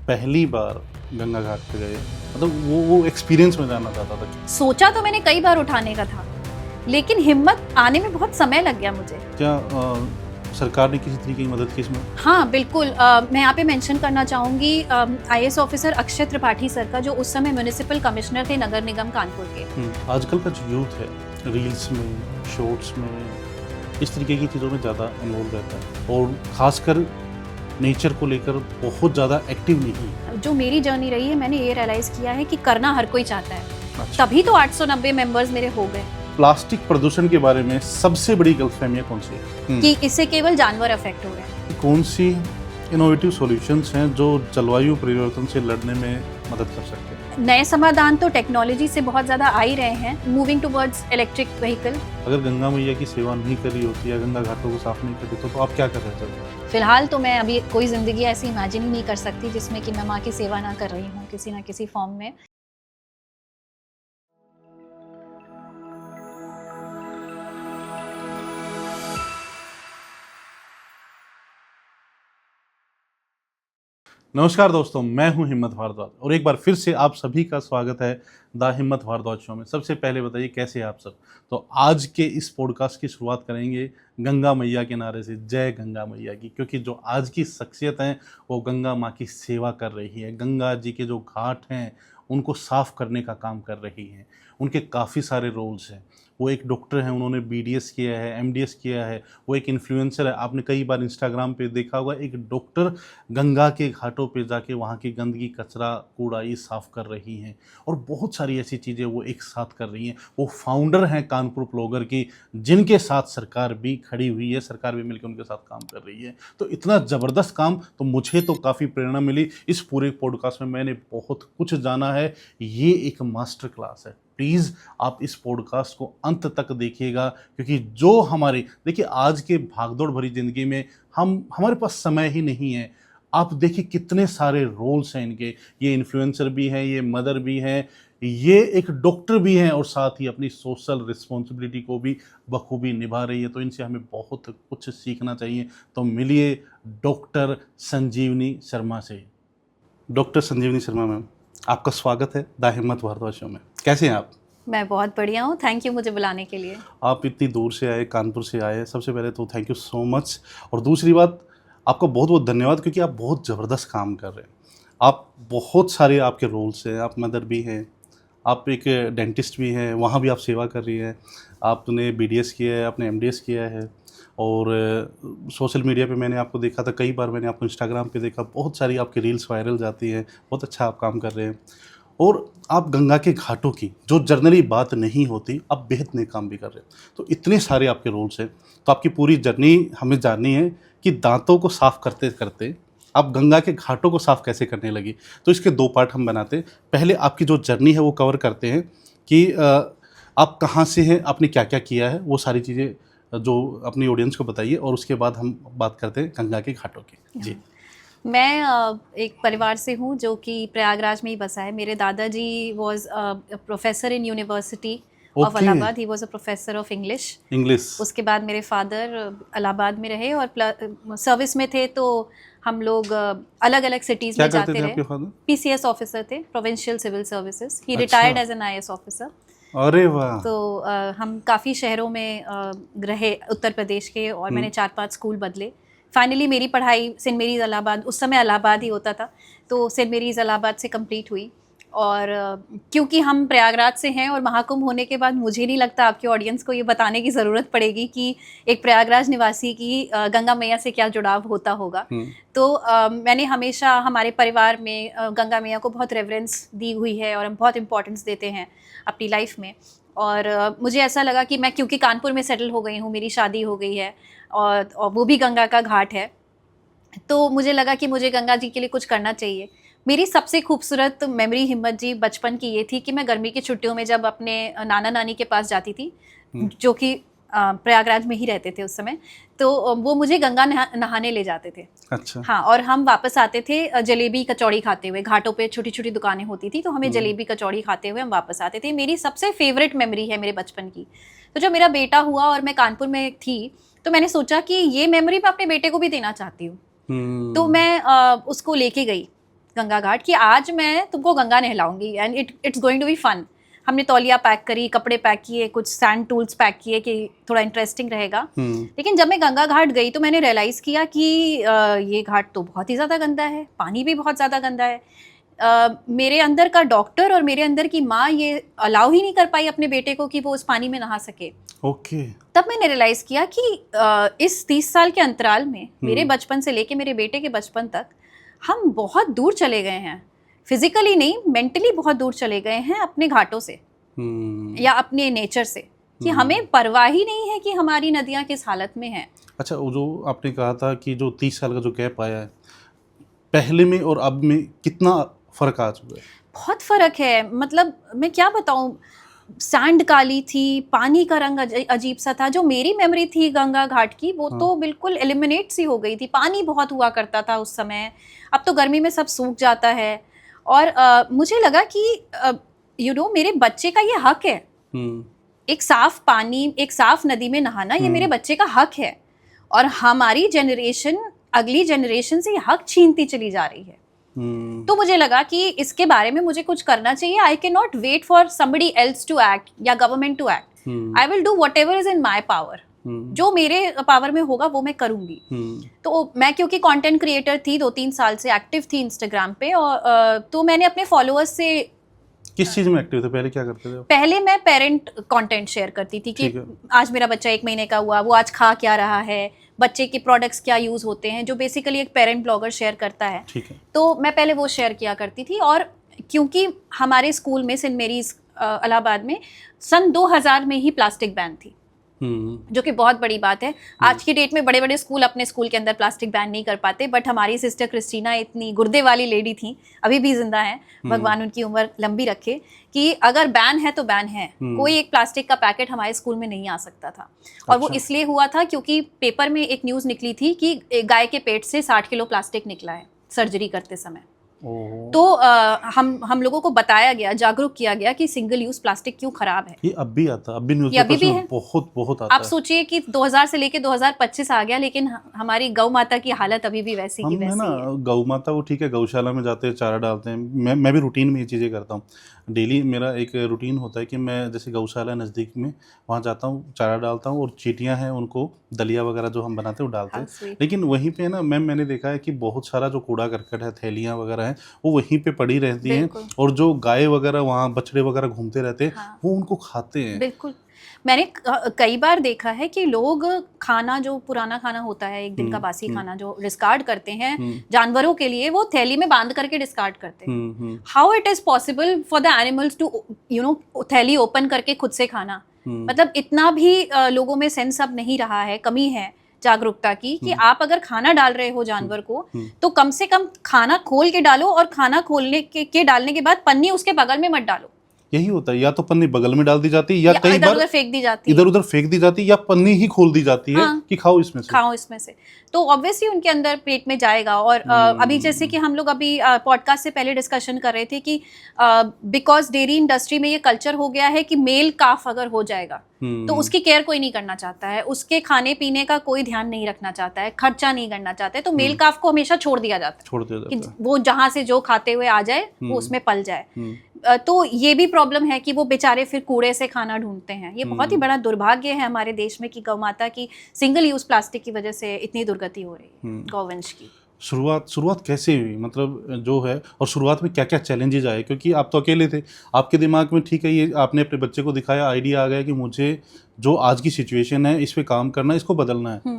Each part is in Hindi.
पहली बार गंगा घाट पे गए, मतलब वो एक्सपीरियंस में जानना चाहता था। सोचा तो मैंने कई बार उठाने का था, लेकिन हिम्मत आने में बहुत समय लग गया मुझे। क्या सरकार ने किसी तरीके की मदद की इसमें? हाँ बिल्कुल, मैं यहाँ पे मेंशन करना चाहूँगी IAS officer Akshay Tripathi sir का, जो उस समय म्यूनिसिपल कमिश्नर थे नगर निगम कानपुर के। आजकल का जो यूथ है रील्स में, शॉर्ट्स में, इस तरीके की चीज़ों में ज़्यादा इन्वॉल्व रहता है और ख़ासकर नेचर को लेकर बहुत ज़्यादा एक्टिव नहीं है। जो मेरी जर्नी रही है, मैंने ये रियलाइज़ किया है कि करना हर कोई चाहता है। अच्छा। तभी तो 890 मेंबर्स मेरे हो गए। प्लास्टिक प्रदूषण के बारे में सबसे बड़ी गलतफहमियां कौन सी है? कि इससे केवल जानवर अफेक्ट हो रहे हैं। कौन सी इनोवेटिव सॉल्यूशंस हैं जो जलवायु परिवर्तन से लड़ने में मदद कर सकते हैं? नए समाधान तो टेक्नोलॉजी से बहुत ज़्यादा आ ही रहे हैं, मूविंग टुवर्ड्स इलेक्ट्रिक व्हीकल। अगर गंगा मैया की सेवा नहीं करी होती या गंगा घाटों को साफ नहीं करते तो आप क्या कर रहे थे? फिलहाल तो मैं अभी कोई ज़िंदगी ऐसी इमेजिन ही नहीं कर सकती जिसमें कि मैं माँ की सेवा ना कर रही हूँ किसी ना किसी फॉर्म में। नमस्कार दोस्तों, मैं हूं हिम्मत भारद्वाज और एक बार फिर से आप सभी का स्वागत है द हिम्मत भारद्वाज शो में। सबसे पहले बताइए कैसे हैं आप सब। तो आज के इस पॉडकास्ट की शुरुआत करेंगे गंगा मैया के नारे से, जय गंगा मैया की, क्योंकि जो आज की शख्सियत हैं वो गंगा माँ की सेवा कर रही है। गंगा जी के जो घाट हैं उनको साफ करने का काम कर रही हैं। उनके काफ़ी सारे रोल्स हैं। वो एक डॉक्टर हैं, उन्होंने बीडीएस किया है, एमडीएस किया है। वो एक इन्फ्लुएंसर है, आपने कई बार इंस्टाग्राम पे देखा होगा। एक डॉक्टर गंगा के घाटों पे जाके वहाँ की गंदगी, कचरा, कूड़ा ये साफ़ कर रही हैं और बहुत सारी ऐसी चीज़ें वो एक साथ कर रही हैं। वो फाउंडर हैं कानपुर ब्लॉगर की, जिनके साथ सरकार भी खड़ी हुई है, सरकार भी मिलकर उनके साथ काम कर रही है। तो इतना ज़बरदस्त काम, तो मुझे तो काफ़ी प्रेरणा मिली। इस पूरे पॉडकास्ट में मैंने बहुत कुछ जाना है। ये एक मास्टर क्लास है। प्लीज़ आप इस पॉडकास्ट को अंत तक देखिएगा, क्योंकि जो हमारे, देखिए आज के भागदौड़ भरी ज़िंदगी में हमारे पास समय ही नहीं है। आप देखिए कितने सारे रोल्स हैं इनके। ये इन्फ्लुएंसर भी हैं, ये मदर भी हैं, ये एक डॉक्टर भी हैं और साथ ही अपनी सोशल रिस्पॉन्सिबिलिटी को भी बखूबी निभा रही है। तो इनसे हमें बहुत कुछ सीखना चाहिए। तो मिलिए डॉक्टर संजीवनी शर्मा से। डॉक्टर संजीवनी शर्मा मैम, आपका स्वागत है द हिम्मत भारद्वाज शो में। कैसे हैं आप? मैं बहुत बढ़िया हूँ, थैंक यू मुझे बुलाने के लिए। आप इतनी दूर से आए, कानपुर से आए, सबसे पहले तो थैंक यू सो मच। और दूसरी बात, आपका बहुत बहुत धन्यवाद, क्योंकि आप बहुत ज़बरदस्त काम कर रहे हैं। आप बहुत सारे आपके रोल्स हैं, आप मदर भी हैं, आप एक डेंटिस्ट भी हैं, वहाँ भी आप सेवा कर रही हैं। आपने बीडीएस किया है, आपने एमडीएस किया है और सोशल मीडिया पे मैंने आपको देखा था, कई बार मैंने आपको इंस्टाग्राम पे देखा, बहुत सारी आपकी रील्स वायरल जाती हैं। बहुत अच्छा आप काम कर रहे हैं और आप गंगा के घाटों की जो जनरली बात नहीं होती, आप बेहद नेक काम भी कर रहे हैं। तो इतने सारे आपके रोल्स हैं, तो आपकी पूरी जर्नी हमें जाननी है कि दांतों को साफ़ करते करते आप गंगा के घाटों को साफ़ कैसे करने लगी। तो इसके दो पार्ट हम बनाते हैं। पहले आपकी जो जर्नी है वो कवर करते हैं कि आप कहाँ से हैं, आपने क्या क्या किया है, वो सारी चीज़ें जो अपनी ऑडियंस को बताइए और उसके बाद हम बात करते हैं गंगा के घाटों की। जी। मैं एक परिवार से हूँ जो कि प्रयागराज में ही बसा है। मेरे दादाजी was professor in university of Allahabad. He was a professor of English. उसके बाद मेरे फादर इलाहाबाद में रहे और सर्विस में थे, तो हम लोग अलग अलग सिटीज़ में जाते रहे। पीसीएस ऑफिसर थे, provincial civil services. He retired as an IAS officer. अरे वाह। तो हम काफ़ी शहरों में रहे उत्तर प्रदेश के, और मैंने 4-5 स्कूल बदले। फाइनली मेरी पढ़ाई सेंट मेरीज़ इलाहाबाद, उस समय इलाहाबाद ही होता था, तो सेंट मेरीज़ इलाहाबाद से कंप्लीट हुई। और क्योंकि हम प्रयागराज से हैं और महाकुंभ होने के बाद मुझे नहीं लगता आपके ऑडियंस को ये बताने की ज़रूरत पड़ेगी कि एक प्रयागराज निवासी की गंगा मैया से क्या जुड़ाव होता होगा। तो मैंने हमेशा हमारे परिवार में गंगा मैया को बहुत रेवरेंस दी हुई है और हम बहुत इम्पोर्टेंस देते हैं अपनी लाइफ में। और मुझे ऐसा लगा कि मैं, क्योंकि कानपुर में सेटल हो गई हूँ, मेरी शादी हो गई है और वो भी गंगा का घाट है, तो मुझे लगा कि मुझे गंगा जी के लिए कुछ करना चाहिए। मेरी सबसे खूबसूरत मेमोरी हिम्मत जी बचपन की ये थी कि मैं गर्मी की छुट्टियों में जब अपने नाना नानी के पास जाती थी, जो कि प्रयागराज में ही रहते थे उस समय, तो वो मुझे गंगा नहाने ले जाते थे। अच्छा। हाँ, और हम वापस आते थे जलेबी कचौड़ी खाते हुए। घाटों पे छोटी छोटी दुकानें होती थी, तो हमें जलेबी कचौड़ी खाते हुए हम वापस आते थे। मेरी सबसे फेवरेट मेमोरी है मेरे बचपन की। तो जब मेरा बेटा हुआ और मैं कानपुर में थी, तो मैंने सोचा कि ये मेमोरी मैं अपने बेटे को भी देना चाहती हूँ। तो मैं उसको लेके गई गंगा घाट कि आज मैं तुमको गंगा नहलाऊंगी and it's going to be fun. हमने तौलिया पैक करी, कपड़े पैक किए, कुछ सैंड टूल्स पैक किए कि थोड़ा इंटरेस्टिंग रहेगा। लेकिन जब मैं गंगा घाट गई तो मैंने रियलाइज़ किया कि ये घाट तो बहुत ही ज़्यादा गंदा है, पानी भी बहुत ज़्यादा गंदा है। मेरे अंदर का डॉक्टर और मेरे अंदर की माँ ये अलाउ ही नहीं कर पाई अपने बेटे को कि वो उस पानी में नहा सके। ओके। तब मैंने रियलाइज़ किया कि इस 30 साल के अंतराल में मेरे बचपन से लेके मेरे बेटे के बचपन तक हम बहुत दूर चले गए हैं, फिजिकली नहीं मेंटली बहुत दूर चले गए हैं अपने घाटों से या अपने नेचर से, कि हमें परवाह ही नहीं है कि हमारी नदियाँ किस हालत में हैं। अच्छा, वो जो आपने कहा था कि जो 30 साल का जो गैप आया है, पहले में और अब में कितना फ़र्क आ चुका है? बहुत फ़र्क है, मतलब मैं क्या बताऊँ, सैंड काली थी, पानी का रंग अजीब सा था। जो मेरी मेमोरी थी गंगा घाट की वो तो बिल्कुल एलिमिनेट सी हो गई थी। पानी बहुत हुआ करता था उस समय, अब तो गर्मी में सब सूख जाता है। और मुझे लगा कि मेरे बच्चे का ये हक है, एक साफ पानी, एक साफ नदी में नहाना, ये मेरे बच्चे का हक है। और हमारी जनरेशन अगली जनरेशन से ये हक छीनती चली जा रही है। तो मुझे लगा कि इसके बारे में मुझे कुछ करना चाहिए। I can not wait for somebody else to act या government to act. I will do whatever is in my power. जो मेरे पावर में होगा वो मैं करूंगी। तो मैं क्योंकि कंटेंट क्रिएटर थी, 2-3 साल से एक्टिव थी इंस्टाग्राम पे, और तो मैंने अपने फॉलोअर्स से किस चीज में एक्टिव थे? पहले क्या करते थे? पहले मैं पेरेंट कंटेंट शेयर करती थी कि आज मेरा बच्चा 1 महीने का हुआ, वो आज खा क्या रहा है, बच्चे के प्रोडक्ट्स क्या यूज़ होते हैं, जो बेसिकली एक पेरेंट ब्लॉगर शेयर करता है। तो मैं पहले वो शेयर किया करती थी। और क्योंकि हमारे स्कूल में, सेंट मेरीज इलाहाबाद में सन 2000 में ही प्लास्टिक बैन थी, जो कि बहुत बड़ी बात है। आज की डेट में बड़े बड़े स्कूल अपने स्कूल के अंदर प्लास्टिक बैन नहीं कर पाते, बट हमारी सिस्टर क्रिस्टीना इतनी गुर्दे वाली लेडी थी, अभी भी जिंदा है, भगवान उनकी उम्र लंबी रखे, कि अगर बैन है तो बैन है। कोई एक प्लास्टिक का पैकेट हमारे स्कूल में नहीं आ सकता था। और वो इसलिए हुआ था क्योंकि पेपर में एक न्यूज़ निकली थी कि गाय के पेट से 60 किलो प्लास्टिक निकला है सर्जरी करते समय। तो हम लोगों को बताया गया, जागरूक किया गया कि सिंगल यूज प्लास्टिक क्यों खराब है। ये अब भी आता, अब भी न्यूज़पेपर में बहुत आता है। आप सोचिए कि 2000 से लेके 2025 आ गया, लेकिन हमारी गौ माता की हालत अभी भी वैसी की वैसी है। गौ माता वो ठीक है, गौशाला में जाते हैं, चारा डालते हैं। मैं भी रूटीन में ये चीज़ें करता हूँ। डेली मेरा एक रूटीन होता है कि मैं जैसे गौशाला नज़दीक में वहाँ जाता हूँ, चारा डालता हूँ, और चींटियाँ हैं उनको दलिया वगैरह जो हम बनाते हैं वो डालते हैं। लेकिन वहीं पे ना मैंने देखा है कि बहुत सारा जो कूड़ा करकट है, थैलियाँ वगैरह हैं, वो वहीं पे पड़ी रहती हैं, और जो गाय वगैरह वहाँ बछड़े वगैरह घूमते रहते हैं, वो उनको खाते हैं। बिल्कुल, मैंने कई बार देखा है कि लोग खाना, जो पुराना खाना होता है, एक दिन का बासी खाना जो डिस्कार्ड करते हैं जानवरों के लिए, वो थैली में बांध करके डिस्कार्ड करते हैं। How it is possible for the animals to थैली ओपन करके खुद से खाना? मतलब इतना भी लोगों में सेंस अब नहीं रहा है, कमी है जागरूकता की, कि आप अगर खाना डाल रहे हो जानवर को तो कम से कम खाना खोल के डालो, और खाना खोलने के डालने के बाद पन्नी उसके बगल में मत डालो। यही होता है, या तो पन्नी बगल में डाल दी जाती है, या कई बार इधर-उधर फेंक दी जाती है, इधर-उधर फेंक दी जाती है, या पन्नी ही खोल दी जाती है कि खाओ इसमें से। तो ऑब्वियसली उनके अंदर पेट में जाएगा। और अभी जैसे कि हम लोग अभी पॉडकास्ट से पहले डिस्कशन कर रहे थे कि बिकॉज डेयरी इंडस्ट्री में ये कल्चर हो गया है कि मेल काफ अगर हो जाएगा तो उसकी केयर कोई नहीं करना चाहता है, उसके खाने पीने का कोई ध्यान नहीं रखना चाहता है, खर्चा नहीं करना चाहता है, तो मेल काफ को हमेशा छोड़ दिया जाता है कि वो जहां से जो खाते हुए आ जाए वो उसमें पल जाए। तो ये भी प्रॉब्लम है कि वो बेचारे फिर कूड़े से खाना ढूंढते हैं। ये बहुत ही बड़ा दुर्भाग्य है हमारे देश में कि गौ माता की सिंगल यूज प्लास्टिक की वजह से इतनी दुर्गति हो रही है गौवंश की। शुरुआत कैसे हुई, मतलब जो है, और शुरुआत में क्या क्या चैलेंजेस आए? क्योंकि आप तो अकेले थे, आपके दिमाग में ठीक है, ये आपने अपने बच्चे को दिखाया, आइडिया आ गया कि मुझे जो आज की सिचुएशन है इस पे काम करना है, इसको बदलना है।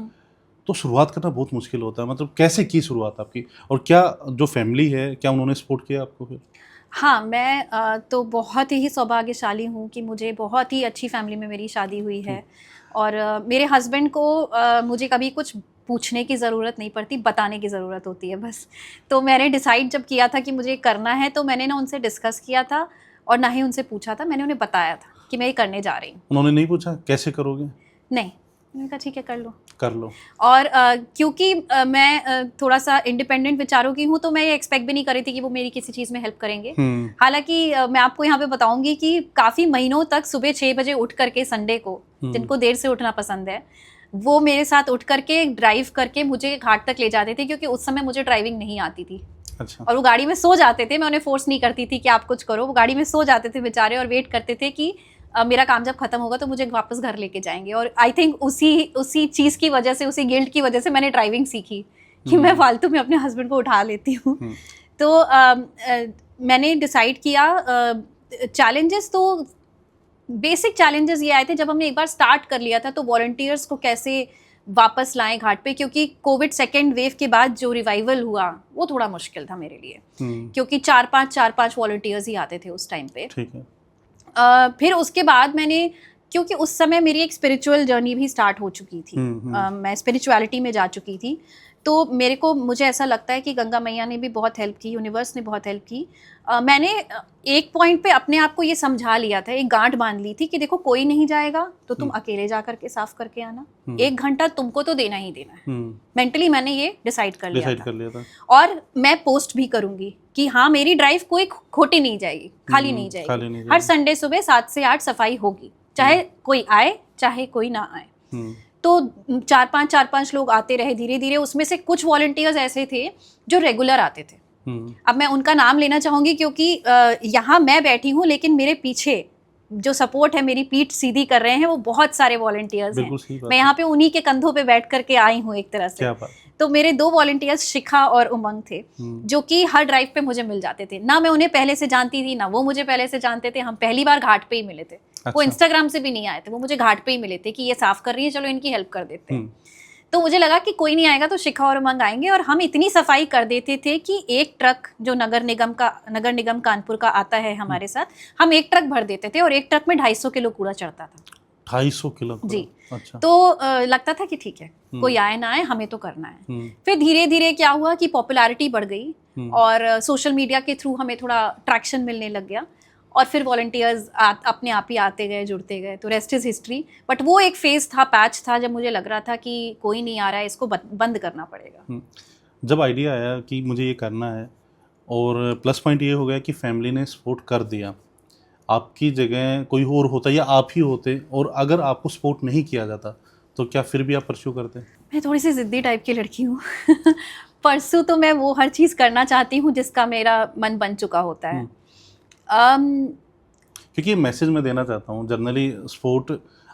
तो शुरुआत करना बहुत मुश्किल होता है। मतलब कैसे की शुरुआत आपकी, और क्या जो फैमिली है, क्या उन्होंने सपोर्ट किया आपको फिर? हाँ, मैं तो बहुत ही सौभाग्यशाली हूँ कि मुझे बहुत ही अच्छी फैमिली में मेरी शादी हुई है। और मेरे हस्बैंड को मुझे कभी कुछ पूछने की ज़रूरत नहीं पड़ती, बताने की ज़रूरत होती है बस। तो मैंने डिसाइड जब किया था कि मुझे करना है, तो मैंने ना उनसे डिस्कस किया था और ना ही उनसे पूछा था, मैंने उन्हें बताया था कि मैं ये करने जा रही हूँ। उन्होंने नहीं पूछा कैसे करोगे? नहीं, मैंने कहा ठीक है कर लो। और क्योंकि मैं थोड़ा सा इंडिपेंडेंट विचारों की हूँ, तो मैं ये एक्सपेक्ट भी नहीं कर रही थी कि वो मेरी किसी चीज़ में हेल्प करेंगे। हालांकि मैं आपको यहाँ पे बताऊंगी कि काफ़ी महीनों तक सुबह 6 बजे उठ करके, संडे को जिनको देर से उठना पसंद है, वो मेरे साथ उठ करके ड्राइव करके मुझे घाट तक ले जाते थे, क्योंकि उस समय मुझे ड्राइविंग नहीं आती थी। अच्छा। और वो गाड़ी में सो जाते थे, मैं उन्हें फोर्स नहीं करती थी कि आप कुछ करो, वो गाड़ी में सो जाते थे बेचारे और वेट करते थे कि मेरा काम जब खत्म होगा तो मुझे वापस घर लेके जाएंगे। और आई थिंक उसी चीज़ की वजह से, उसी गिल्ट की वजह से मैंने ड्राइविंग सीखी कि मैं फालतू में अपने हस्बैंड को उठा लेती हूँ। तो मैंने डिसाइड किया, चैलेंजेस तो बेसिक चैलेंजेस ये आए थे जब हमने एक बार स्टार्ट कर लिया था तो वॉलंटियर्स को कैसे वापस लाएं घाट पे, क्योंकि कोविड सेकेंड वेव के बाद जो रिवाइवल हुआ वो थोड़ा मुश्किल था मेरे लिए, क्योंकि चार पांच वॉलंटियर्स ही आते थे उस टाइम पे। ठीक है। फिर उसके बाद मैंने, क्योंकि उस समय मेरी एक स्पिरिचुअल जर्नी भी स्टार्ट हो चुकी थी, मैं स्पिरिचुअलिटी में जा चुकी थी, तो मुझे ऐसा लगता है कि गंगा मैया ने भी बहुत हेल्प की, यूनिवर्स ने बहुत हेल्प की। मैंने एक पॉइंट पे अपने आप को ये समझा लिया था, एक गांठ बांध ली थी कि देखो कोई नहीं जाएगा तो तुम अकेले जा करके साफ करके आना, 1 घंटा तुमको तो देना ही देना है। मेंटली मैंने ये डिसाइड कर लिया था। और मैं पोस्ट भी करूंगी कि हाँ, मेरी ड्राइव कोई खोटी नहीं जाएगी, खाली नहीं जाएगी। हर संडे सुबह 7 से 8 सफाई होगी, चाहे कोई आए चाहे कोई ना आए। तो 4-5 लोग आते रहे धीरे धीरे। उसमें से कुछ वॉलंटियर्स ऐसे थे जो रेगुलर आते थे। अब मैं उनका नाम लेना चाहूंगी क्योंकि यहाँ मैं बैठी हूँ लेकिन मेरे पीछे जो सपोर्ट है, मेरी पीठ सीधी कर रहे हैं, वो बहुत सारे वॉलंटियर्स हैं। मैं यहाँ पे उन्हीं के कंधों पे बैठ करके आई हूँ एक तरह से। तो मेरे 2 वॉलंटियर्स शिखा और उमंग थे, जो कि हर ड्राइव पे मुझे मिल जाते थे। ना मैं उन्हें पहले से जानती थी, ना वो मुझे पहले से जानते थे। हम पहली बार घाट पे ही मिले थे। अच्छा। वो इंस्टाग्राम से भी नहीं आए थे, वो मुझे घाट पे ही मिले थे कि ये साफ कर रही है, चलो इनकी हेल्प कर देते हैं। तो मुझे लगा कि कोई नहीं आएगा तो शिखा और उमंग आएंगे। और हम इतनी सफाई कर देते थे कि एक ट्रक जो नगर निगम कानपुर का आता है हमारे साथ, हम एक ट्रक भर देते थे और एक ट्रक में 250 किलो कूड़ा चढ़ता था। 250 किलो जी। अच्छा। तो लगता था कि ठीक है, कोई आए ना आए, हमें तो करना है। फिर धीरे धीरे क्या हुआ कि पॉपुलैरिटी बढ़ गई और सोशल मीडिया के थ्रू हमें थोड़ा ट्रैक्शन मिलने लग गया और फिर वॉलंटियर्स अपने आप ही आते गए, जुड़ते गए। तो रेस्ट इज हिस्ट्री। बट वो एक फेज था, पैच था, जब मुझे लग रहा था कि कोई नहीं आ रहा है, इसको बंद करना पड़ेगा। जब आइडिया आया कि मुझे ये करना है और प्लस पॉइंट ये हो गया कि फैमिली ने सपोर्ट कर दिया, आपकी जगह कोई और होता या आप ही होते और अगर आपको सपोर्ट नहीं किया जाता तो क्या फिर भी आप परस्यू करते? मैं थोड़ी सी ज़िद्दी टाइप की लड़की हूँ परस्यू तो मैं वो हर चीज़ करना चाहती हूँ जिसका मेरा मन बन चुका होता है। क्योंकि ये मैसेज मैं देना चाहता हूँ, जनरली सपोर्ट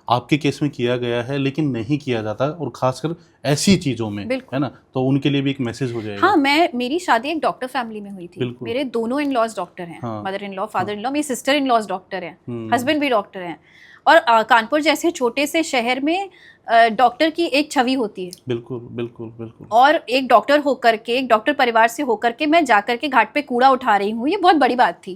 आपके केस में किया गया है लेकिन नहीं किया जाता, और खासकर ऐसी चीज़ों में, है ना, तो उनके लिए भी एक मैसेज हो जाएगा। हाँ, मेरी शादी एक डॉक्टर फैमिली में हुई थी। मेरे दोनों इन लॉज डॉक्टर हैं। हाँ, mother in law, father in law, मेरी सिस्टर इन लॉज डॉक्टर हैं, हस्बैंड भी डॉक्टर हैं। और कानपुर जैसे छोटे से शहर में डॉक्टर की एक छवि होती है। बिल्कुल बिल्कुल बिल्कुल। और एक डॉक्टर होकर के, एक डॉक्टर परिवार से होकर के मैं जाकर के घाट पे कूड़ा उठा रही हूँ, ये बहुत बड़ी बात थी।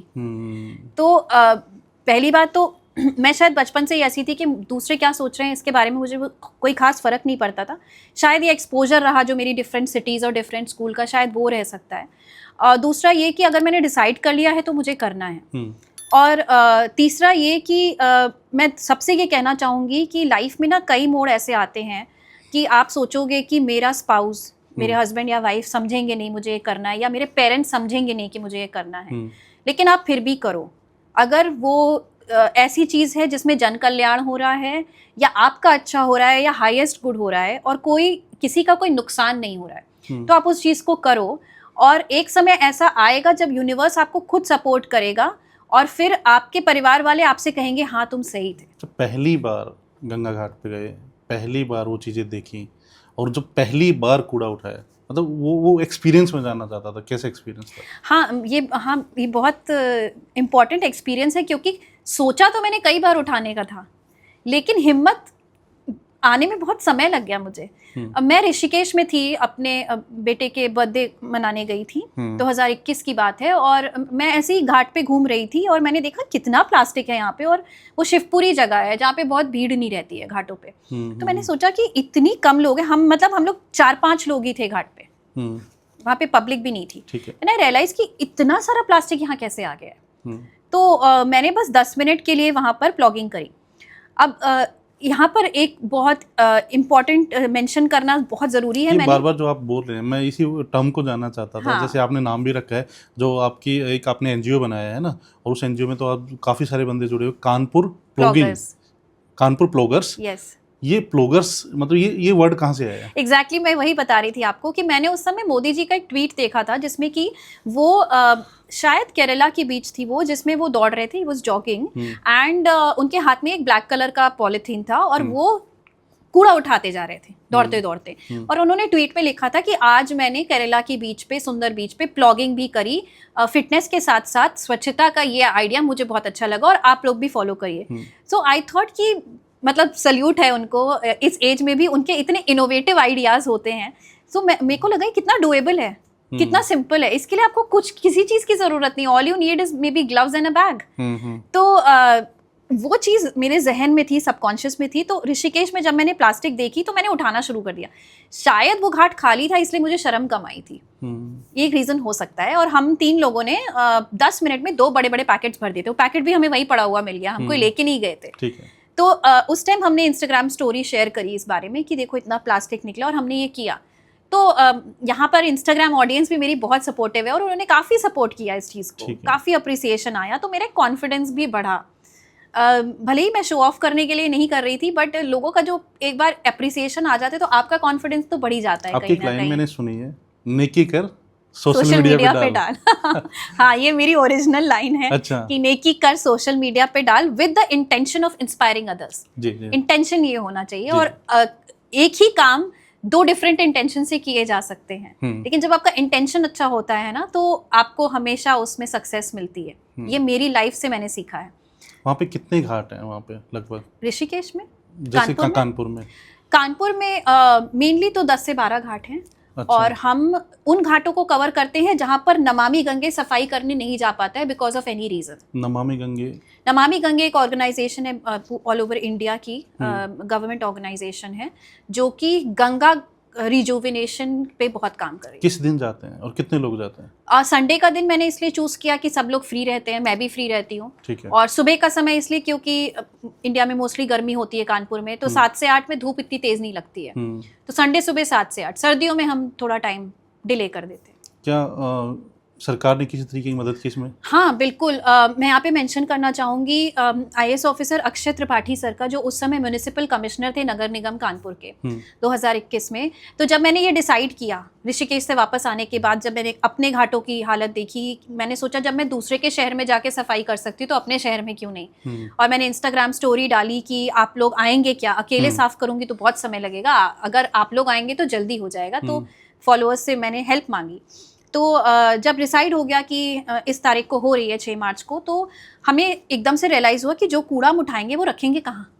तो पहली बात तो मैं शायद बचपन से ही ऐसी थी कि दूसरे क्या सोच रहे हैं इसके बारे में मुझे कोई खास फर्क नहीं पड़ता था। शायद ये एक्सपोजर रहा जो मेरी डिफरेंट सिटीज़ और डिफरेंट स्कूल का, शायद वो रह सकता है। और दूसरा ये कि अगर मैंने डिसाइड कर लिया है तो मुझे करना है। और तीसरा ये कि मैं सबसे ये कहना चाहूँगी कि लाइफ में ना कई मोड़ ऐसे आते हैं कि आप सोचोगे कि मेरा स्पाउस, मेरे हस्बैंड या वाइफ समझेंगे नहीं मुझे ये करना है, या मेरे पेरेंट्स समझेंगे नहीं कि मुझे ये करना है, लेकिन आप फिर भी करो। अगर वो ऐसी चीज़ है जिसमें जन कल्याण हो रहा है या आपका अच्छा हो रहा है या हाईएस्ट गुड हो रहा है और किसी का कोई नुकसान नहीं हो रहा है, तो आप उस चीज़ को करो। और एक समय ऐसा आएगा जब यूनिवर्स आपको खुद सपोर्ट करेगा और फिर आपके परिवार वाले आपसे कहेंगे हाँ तुम सही थे। तो पहली बार गंगा घाट पे गए, पहली बार वो चीज़ें देखी और जो पहली बार कूड़ा उठाया, मतलब वो एक्सपीरियंस में जानना चाहता था, कैसा एक्सपीरियंस था? हाँ, ये बहुत इम्पॉर्टेंट एक्सपीरियंस है, क्योंकि सोचा तो मैंने कई बार उठाने का था लेकिन हिम्मत आने में बहुत समय लग गया मुझे। मैं ऋषिकेश में थी, अपने बेटे के बर्थडे मनाने गई थी, 2021 की बात है, और मैं ऐसे ही घाट पे घूम रही थी और मैंने देखा कितना प्लास्टिक है यहाँ पे, और वो शिवपुरी जगह है जहाँ पे बहुत भीड़ नहीं रहती है घाटों पे। तो मैंने सोचा कि इतनी कम लोग हैं, हम लोग 4-5 लोग ही थे घाट पे, वहाँ पे पब्लिक भी नहीं थी। मैंने रियलाइज कि इतना सारा प्लास्टिक यहाँ कैसे आ गया है। तो मैंने बस 10 मिनट के लिए वहाँ पर प्लॉगिंग करी। अब यहाँ पर एक बहुत इम्पॉर्टेंट मेंशन करना बहुत ज़रूरी है। बार बार जो आप बोल रहे हैं, मैं इसी टर्म को जानना चाहता था। हाँ। जैसे आपने नाम भी रखा है, जो आपने एनजीओ बनाया है ना, और उस एनजीओ में तो आप काफ़ी सारे बंदे जुड़े हुए, कानपुर प्लॉगर्स। यस। ये प्लॉगर्स मतलब ये वर्ड कहाँ से आया? एग्जैक्टली मैं वही बता रही थी आपको कि मैंने उस समय मोदी जी का एक ट्वीट देखा था जिसमें कि वो शायद केरला की बीच थी वो, जिसमें वो दौड़ रहे थे, ही वाज जॉगिंग एंड उनके हाथ में एक ब्लैक कलर का पॉलिथीन था और वो कूड़ा उठाते जा रहे थे दौड़ते दौड़ते, और उन्होंने ट्वीट में लिखा था कि आज मैंने केरला की बीच पे, सुंदर बीच पे प्लॉगिंग भी करी, फिटनेस के साथ साथ स्वच्छता का ये आइडिया मुझे बहुत अच्छा लगा और आप लोग भी फॉलो करिए। सो आई थॉट कि मतलब सल्यूट है उनको, इस एज में भी उनके इतने इनोवेटिव आइडियाज होते हैं। सो मेरे को लगा कितना डुएबल है, कितना सिंपल है, इसके लिए आपको कुछ किसी चीज की जरूरत नहीं, all you need is may be gloves and a bag. तो वो चीज मेरे जहन में थी, सबकॉन्शियस में थी। तो ऋषिकेश में जब मैंने प्लास्टिक देखी तो मैंने उठाना शुरू कर दिया। शायद वो घाट खाली था इसलिए मुझे शर्म कम आई थी, ये एक रीजन हो सकता है। और हम 3 लोगों ने 10 मिनट में 2 बड़े बड़े पैकेट्स भर दिए थे। वो पैकेट भी हमें वहीं पड़ा हुआ मिल गया, हम कोई लेके नहीं गए थे। ठीक है। तो उस टाइम हमने इंस्टाग्राम स्टोरी शेयर करी इस बारे में कि देखो इतना प्लास्टिक निकला और हमने ये किया। तो यहाँ पर इंस्टाग्राम ऑडियंस भी मेरी बहुत सपोर्टिव है और उन्होंने काफ़ी सपोर्ट किया इस चीज़ को, काफ़ी अप्रिसिएशन आया, तो मेरा कॉन्फिडेंस भी बढ़ा। भले ही मैं शो ऑफ करने के लिए नहीं कर रही थी, बट लोगों का जो एक बार अप्रिसिएशन आ जाते तो आपका कॉन्फिडेंस तो बढ़ ही जाता है। आपकी क्लाइंट मैंने सुनी है, नेकी कर सोशल मीडिया पे डाल। हाँ, ये मेरी ओरिजिनल लाइन है। अच्छा। कि नेकी कर सोशल मीडिया पे डाल with the intention of inspiring others. Intention ये होना चाहिए। और एक ही काम 2 डिफरेंट इंटेंशन से किए जा सकते हैं, लेकिन जब आपका इंटेंशन अच्छा होता है ना तो आपको हमेशा उसमें सक्सेस मिलती है। ये मेरी लाइफ से मैंने सीखा है। वहाँ पे कितने घाट हैं वहाँ पे लगभग? ऋषिकेश में, जैसे कानपुर में मेनली तो 10 से 12 घाट हैं। अच्छा। और हम उन घाटों को कवर करते हैं जहां पर नमामि गंगे सफाई करने नहीं जा पाता है because of any reason. Namami Gange एक ऑर्गेनाइजेशन है ऑल ओवर इंडिया की, गवर्नमेंट ऑर्गेनाइजेशन है जो कि गंगा रिजुविनेशन पे बहुत काम कर रही है। किस दिन जाते हैं और कितने लोग जाते हैं? संडे का दिन मैंने इसलिए चूज किया कि सब लोग फ्री रहते हैं, मैं भी फ्री रहती हूँ। और सुबह का समय इसलिए क्योंकि इंडिया में मोस्टली गर्मी होती है कानपुर में, तो 7 से 8 में धूप इतनी तेज नहीं लगती है। तो संडे सुबह 7 से 8, सर्दियों में हम थोड़ा टाइम डिले कर देते हैं। क्या सरकार ने किसी तरीके की मदद की इसमें? हाँ बिल्कुल। मैं यहाँ पे मेंशन करना चाहूँगी IAS officer Akshay Tripathi sir का, जो उस समय म्यूनिसिपल कमिश्नर थे नगर निगम कानपुर के 2021 में। तो जब मैंने ये डिसाइड किया ऋषिकेश से वापस आने के बाद, जब मैंने अपने घाटों की हालत देखी, मैंने सोचा जब मैं दूसरे के शहर में जाके सफाई कर सकती हूँ तो अपने शहर में क्यों नहीं। और मैंने इंस्टाग्राम स्टोरी डाली कि आप लोग आएंगे क्या, अकेले साफ करूँगी तो बहुत समय लगेगा, अगर आप लोग आएंगे तो जल्दी हो जाएगा। तो फॉलोअर्स से मैंने हेल्प मांगी। तो जब डिसाइड हो गया कि इस तारीख को हो रही है 6 मार्च को, तो हमें एकदम से रियलाइज़ हुआ कि जो कूड़ा हम उठाएंगे वो रखेंगे कहाँ।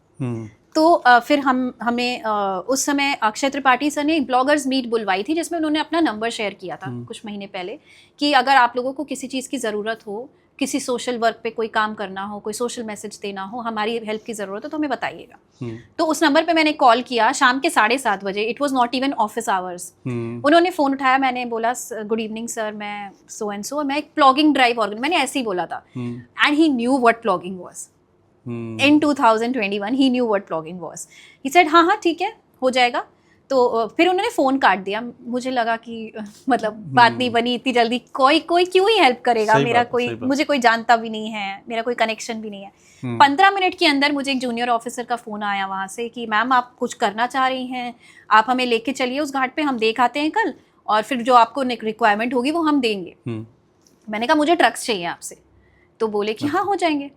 तो फिर हमें उस समय अक्षय त्रिपाठी सर ने एक ब्लॉगर्स मीट बुलवाई थी जिसमें उन्होंने अपना नंबर शेयर किया था कुछ महीने पहले कि अगर आप लोगों को किसी चीज़ की ज़रूरत हो, किसी सोशल वर्क पे कोई काम करना हो, कोई सोशल मैसेज देना हो, हमारी हेल्प की ज़रूरत हो तो हमें बताइएगा। तो उस नंबर पे मैंने कॉल किया शाम के 7:30 बजे। It was not even office hours. उन्होंने फ़ोन उठाया, मैंने बोला गुड इवनिंग सर, मैं सो एंड सो, मैं एक प्लॉगिंग ड्राइव मैंने ऐसे ही बोला था। And he knew what plogging was. In 2021 he knew what plogging was. He said हाँ ठीक है, हो जाएगा। तो फिर उन्होंने फ़ोन काट दिया। मुझे लगा कि मतलब बात नहीं बनी इतनी जल्दी, कोई क्यों ही हेल्प करेगा, मुझे कोई जानता भी नहीं है, मेरा कोई कनेक्शन भी नहीं है। 15 मिनट के अंदर मुझे एक जूनियर ऑफिसर का फ़ोन आया वहाँ से कि मैम आप कुछ करना चाह रही हैं, आप हमें लेके चलिए उस घाट पे, हम देख आते हैं कल, और फिर जो आपको रिक्वायरमेंट होगी वो हम देंगे। मैंने कहा मुझे ट्रक्स चाहिए आपसे। तो बोले कि हाँ हो जाएंगे।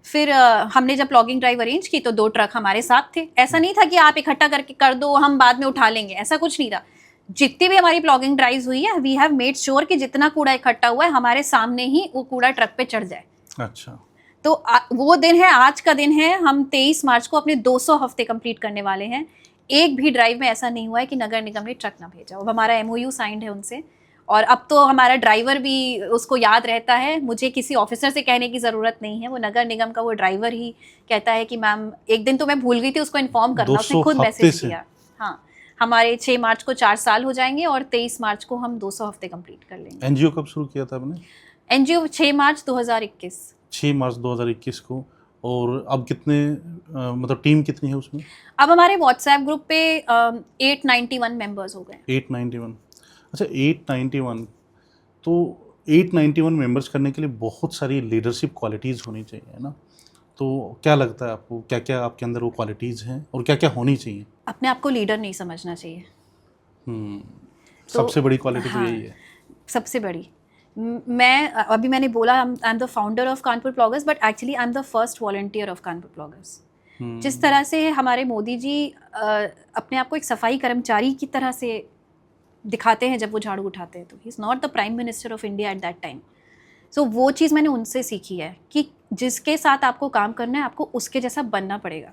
फिर हमने जब प्लॉगिंग ड्राइव अरेंज की तो 2 ट्रक हमारे साथ थे। ऐसा नहीं था कि आप इकट्ठा करके कर दो हम बाद में उठा लेंगे, ऐसा कुछ नहीं था। जितनी भी हमारी प्लॉगिंग ड्राइव हुई है, वी हैव मेड श्योर कि जितना कूड़ा इकट्ठा हुआ है हमारे सामने ही वो कूड़ा ट्रक पे चढ़ जाए। अच्छा। तो वो दिन है, आज का दिन है। हम 23 मार्च को अपने 200 हफ्ते कंप्लीट करने वाले हैं। एक भी ड्राइव में ऐसा नहीं हुआ है कि नगर निगम ने ट्रक ना भेजा। अब हमारा MOU साइंड है उनसे, और अब तो हमारा ड्राइवर भी उसको याद रहता है, मुझे किसी ऑफिसर से कहने की ज़रूरत नहीं है। वो नगर निगम का वो ड्राइवर ही कहता है कि मैम एक दिन तो मैं भूल गई थी उसको इन्फॉर्म करना, उसने खुद मैसेज किया। हाँ, हमारे 6 मार्च को 4 साल हो जाएंगे और 23 मार्च को हम 200 हफ्ते कंप्लीट कर लेंगे। NGO कब शुरू किया था आपने? NGO 6 मार्च 2021। 6 मार्च 2021 को। और अब कितने मतलब टीम कितनी है उसमें? अब हमारे व्हाट्सएप ग्रुप पे 891 मेंबर्स हो गए। 891। अच्छा, 891। तो 891 मेंबर्स करने के लिए बहुत सारी लीडरशिप क्वालिटीज़ होनी चाहिए, है ना? तो क्या लगता है आपको, क्या क्या आपके अंदर वो क्वालिटीज़ हैं और क्या क्या होनी चाहिए? अपने आप को लीडर नहीं समझना चाहिए। सबसे बड़ी क्वालिटी तो हाँ, यही है। सबसे बड़ी। मैं अभी मैंने बोला I am the founder of Kanpur bloggers, but actually I am the first volunteer of Kanpur bloggers. जिस तरह से हमारे मोदी जी अपने आप को एक सफाई कर्मचारी की तरह से दिखाते हैं जब वो झाड़ू उठाते हैं, तो he is not the prime minister of India at that time. So वो चीज़ मैंने उनसे सीखी है कि जिसके साथ आपको काम करना है आपको उसके जैसा बनना पड़ेगा।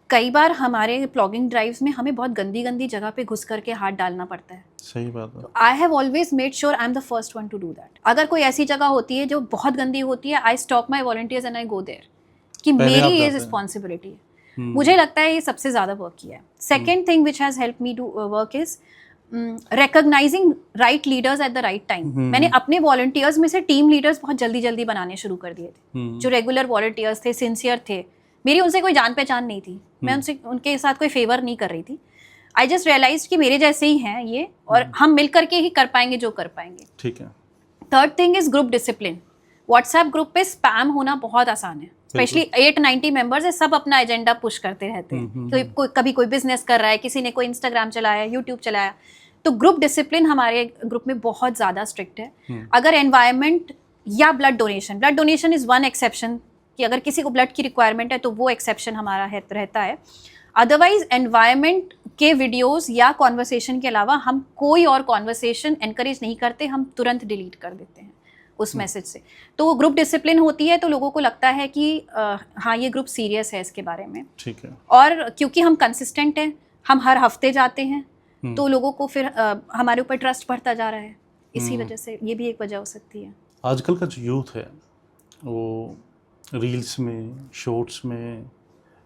कई बार हमारे प्लॉगिंग ड्राइव्स में हमें बहुत गंदी गंदी जगह पे घुस करके हाथ डालना पड़ता है। सही बात है। I have always made sure I am the first one two do that. अगर कोई ऐसी जगह होती है जो बहुत गंदी होती है, I stop my volunteers and I go there, कि पहले आप मेरी ये जाते हैं। रिस्पॉन्सिबिलिटी है। मुझे लगता है ये सबसे ज़्यादा वर्क किया है। Second thing which has help me to work is recognising right leaders at the right time. मैंने अपने वॉलंटियर्स में से टीम लीडर्स बहुत जल्दी जल्दी बनाने शुरू कर दिए थे। जो रेगुलर वॉलंटियर्स थे, सिंसियर थे, मेरी उनसे कोई जान पहचान नहीं थी, मैं उनके साथ कोई फेवर नहीं कर रही थी। आई जस्ट रियलाइज कि मेरे जैसे ही हैं ये, और हम मिल करके ही कर पाएंगे जो कर पाएंगे। ठीक है। Third thing is group discipline. WhatsApp group पे स्पैम होना बहुत आसान है, स्पेशली 890 मेंबर्स है, सब अपना एजेंडा पुश करते रहते हैं। कभी कोई बिजनेस कर रहा है, किसी ने कोई इंस्टाग्राम चलाया, यूट्यूब चलाया, तो ग्रुप डिसिप्लिन हमारे ग्रुप में बहुत ज़्यादा स्ट्रिक्ट है। अगर एनवायरनमेंट या blood donation is one exception, कि अगर किसी को ब्लड की रिक्वायरमेंट है तो वो एक्सेप्शन हमारा रहता है। अदरवाइज एनवायरनमेंट के वीडियोस या कॉन्वर्सेशन के अलावा हम कोई और कॉन्वर्सेशन एनकरेज नहीं करते, हम तुरंत डिलीट कर देते हैं उस मैसेज से। तो ग्रुप डिसिप्लिन होती है तो लोगों को लगता है कि हाँ ये ग्रुप सीरियस है इसके बारे में। ठीक है। और क्योंकि हम कंसिस्टेंट हैं, हम हर हफ्ते जाते हैं, तो लोगों को फिर हमारे ऊपर ट्रस्ट बढ़ता जा रहा है। इसी वजह से ये भी एक वजह हो सकती है। आजकल का जो यूथ है वो रील्स में, शॉर्ट्स में,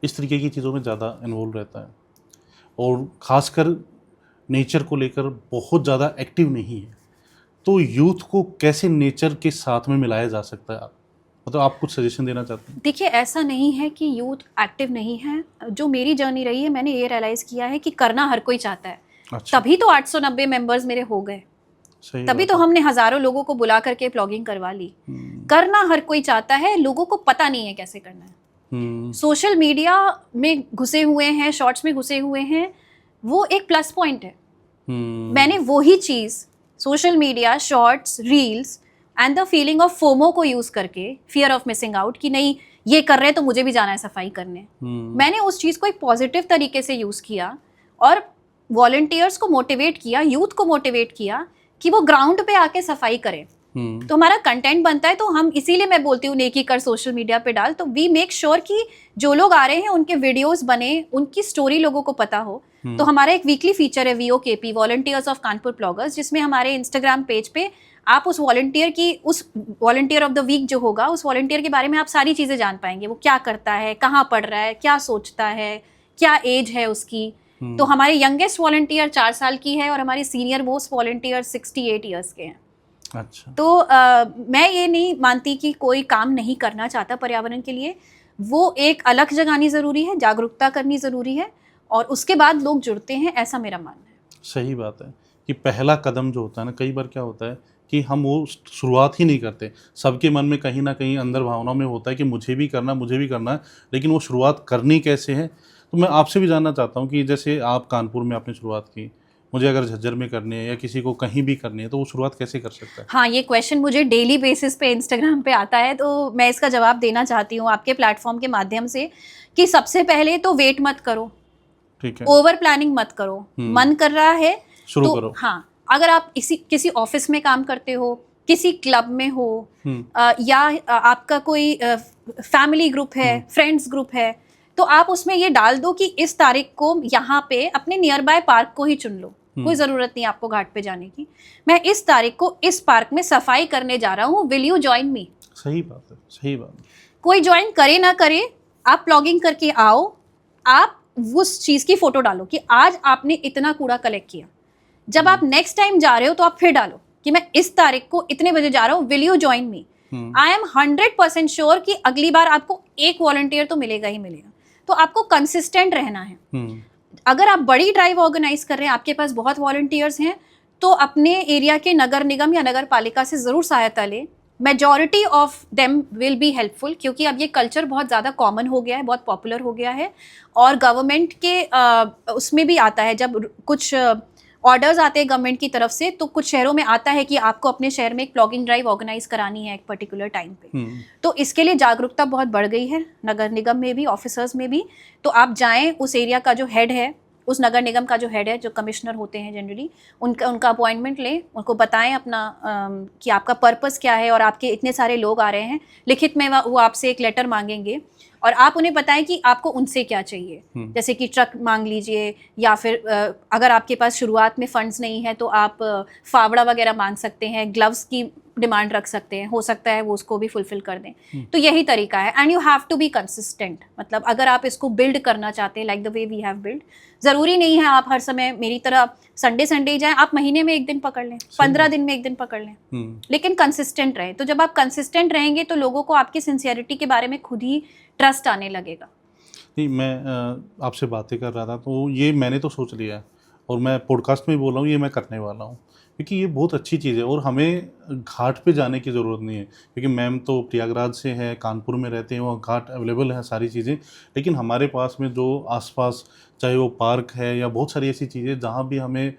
इस तरीके की चीज़ों में ज़्यादा इन्वॉल्व रहता है और ख़ासकर नेचर को लेकर बहुत ज़्यादा एक्टिव नहीं है। तो यूथ को कैसे नेचर के साथ में मिलाया जा सकता है? मतलब आप कुछ सजेशन देना चाहते हैं? देखिए, ऐसा नहीं है कि यूथ एक्टिव नहीं है। जो मेरी जर्नी रही है, मैंने ये रियलाइज़ किया है कि करना हर कोई चाहता है। अच्छा। तभी तो 890 मेंबर्स मेरे हो गए, तभी तो हमने हज़ारों लोगों को बुला करके ब्लॉगिंग करवा ली। करना हर कोई चाहता है, लोगों को पता नहीं है कैसे करना है। सोशल मीडिया में घुसे हुए हैं, शॉर्ट्स में घुसे हुए हैं, वो एक प्लस पॉइंट है। मैंने वही चीज़ social media, shorts, reels and the feeling of FOMO को यूज़ करके, फियर ऑफ मिसिंग आउट, कि नहीं ये कर रहे हैं तो मुझे भी जाना है सफाई करने, मैंने उस चीज़ को एक पॉजिटिव तरीके से यूज़ किया और वॉलंटियर्स को मोटिवेट किया, यूथ को मोटिवेट किया कि वो ग्राउंड पे आके सफाई करें। तो हमारा कंटेंट बनता है, तो हम इसीलिए मैं बोलती हूँ नेकी कर सोशल मीडिया पे डाल, तो वी मेक श्योर कि जो लोग आ रहे हैं उनके वीडियोस बने, उनकी स्टोरी लोगों को पता हो। तो हमारा एक वीकली फीचर है VOKP, volunteers of Kanpur bloggers, जिसमें हमारे इंस्टाग्राम पेज पे आप उस वॉलंटियर ऑफ द वीक जो होगा, उस वॉलंटियर के बारे में आप सारी चीज़ें जान पाएंगे। वो क्या करता है, कहाँ पढ़ रहा है, क्या सोचता है, क्या एज है उसकी। तो हमारे यंगेस्ट वॉलंटियर 4 साल की है और हमारी सीनियर मोस्ट वॉलंटियर 68 ईयर्स के हैं। अच्छा। तो मैं ये नहीं मानती कि कोई काम नहीं करना चाहता पर्यावरण के लिए। वो एक अलग जगानी ज़रूरी है, जागरूकता करनी ज़रूरी है, और उसके बाद लोग जुड़ते हैं, ऐसा मेरा मानना है। सही बात है कि पहला कदम जो होता है ना, कई बार क्या होता है कि हम वो शुरुआत ही नहीं करते। सबके मन में कहीं ना कहीं अंदर भावना में होता है कि मुझे भी करना है, लेकिन वो शुरुआत करनी कैसे है। तो मैं आपसे भी जानना चाहता हूँ कि जैसे आप कानपुर में आपने शुरुआत की, मुझे अगर झज्जर में करनी है या किसी को कहीं भी करनी है, तो वो शुरुआत कैसे कर सकता है? हाँ, ये क्वेश्चन मुझे डेली बेसिस पे इंस्टाग्राम पे आता है, तो मैं इसका जवाब देना चाहती हूँ आपके प्लेटफॉर्म के माध्यम से कि सबसे पहले तो वेट मत करो, ठीक है, ओवर प्लानिंग मत करो। मन कर रहा है शुरू तो करो। हाँ, अगर आप किसी ऑफिस में काम करते हो, किसी क्लब में हो, या आपका कोई फैमिली ग्रुप है, फ्रेंड्स ग्रुप है, तो आप उसमें ये डाल दो कि इस तारीख को यहाँ पे अपने नियर बाय पार्क को ही चुन लो, कोई ज़रूरत नहीं आपको घाट पे जाने की। मैं इस तारीख को इस पार्क में सफाई करने जा रहा हूँ, विल यू जॉइन मी? सही बात है, सही बात है। कोई ज्वाइन करे ना करे, आप ब्लॉगिंग करके आओ, आप उस चीज़ की फ़ोटो डालो कि आज आपने इतना कूड़ा कलेक्ट किया। जब आप नेक्स्ट टाइम जा रहे हो तो आप फिर डालो कि मैं इस तारीख को इतने बजे जा रहा हूँ, will you join me? I am 100% sure कि अगली बार आपको एक वॉलंटियर तो मिलेगा ही मिलेगा। तो आपको कंसिस्टेंट रहना है। अगर आप बड़ी ड्राइव ऑर्गेनाइज कर रहे हैं, आपके पास बहुत वॉलंटियर्स हैं, तो अपने एरिया के नगर निगम या नगर पालिका से ज़रूर सहायता लें majority of them will be helpful, क्योंकि अब ये कल्चर बहुत ज़्यादा कॉमन हो गया है, बहुत पॉपुलर हो गया है। और गवर्नमेंट के उसमें भी आता है, जब कुछ ऑर्डर्स आते हैं गवर्नमेंट की तरफ से, तो कुछ शहरों में आता है कि आपको अपने शहर में एक प्लॉगिंग ड्राइव ऑर्गेनाइज करानी है एक पर्टिकुलर टाइम पे। तो इसके लिए जागरूकता बहुत बढ़ गई है नगर निगम में भी, ऑफिसर्स में भी। तो आप जाएं, उस एरिया का जो हेड है, उस नगर निगम का जो हेड है, जो कमिश्नर होते हैं जनरली, उनका अपॉइंटमेंट लें, उनको बताएं अपना कि आपका पर्पस क्या है और आपके इतने सारे लोग आ रहे हैं। लिखित में वो आपसे एक लेटर मांगेंगे और आप उन्हें बताएं कि आपको उनसे क्या चाहिए। जैसे कि ट्रक मांग लीजिए, या फिर अगर आपके पास शुरुआत में फंड्स नहीं है तो आप फावड़ा वगैरह मांग सकते हैं, ग्लव्स की डिमांड रख सकते हैं, हो सकता है वो उसको भी फुलफिल कर दें। तो यही तरीका है। And you have to be consistent, मतलब अगर आप इसको बिल्ड करना चाहते हैं like the way we have build, ज़रूरी नहीं है आप हर समय मेरी तरह संडे जाएं, आप महीने में एक दिन पकड़ लें, 15 दिन में एक दिन पकड़ लें, लेकिन कंसिस्टेंट रहें। तो जब आप कंसिस्टेंट रहेंगे तो लोगों को आपकी सिंसियरिटी के बारे में खुद ही ट्रस्ट आने लगेगा। नहीं, मैं आपसे बातें कर रहा था तो ये मैंने तो सोच लिया है और मैं पॉडकास्ट में बोल रहा हूँ, ये मैं करने वाला हूँ, क्योंकि ये बहुत अच्छी चीज़ है। और हमें घाट पे जाने की ज़रूरत नहीं है, क्योंकि मैम तो प्रयागराज से है, कानपुर में रहते हैं, वहाँ घाट अवेलेबल है सारी चीज़ें। लेकिन हमारे पास में जो आसपास, चाहे वो पार्क है या बहुत सारी ऐसी चीज़ें जहाँ भी हमें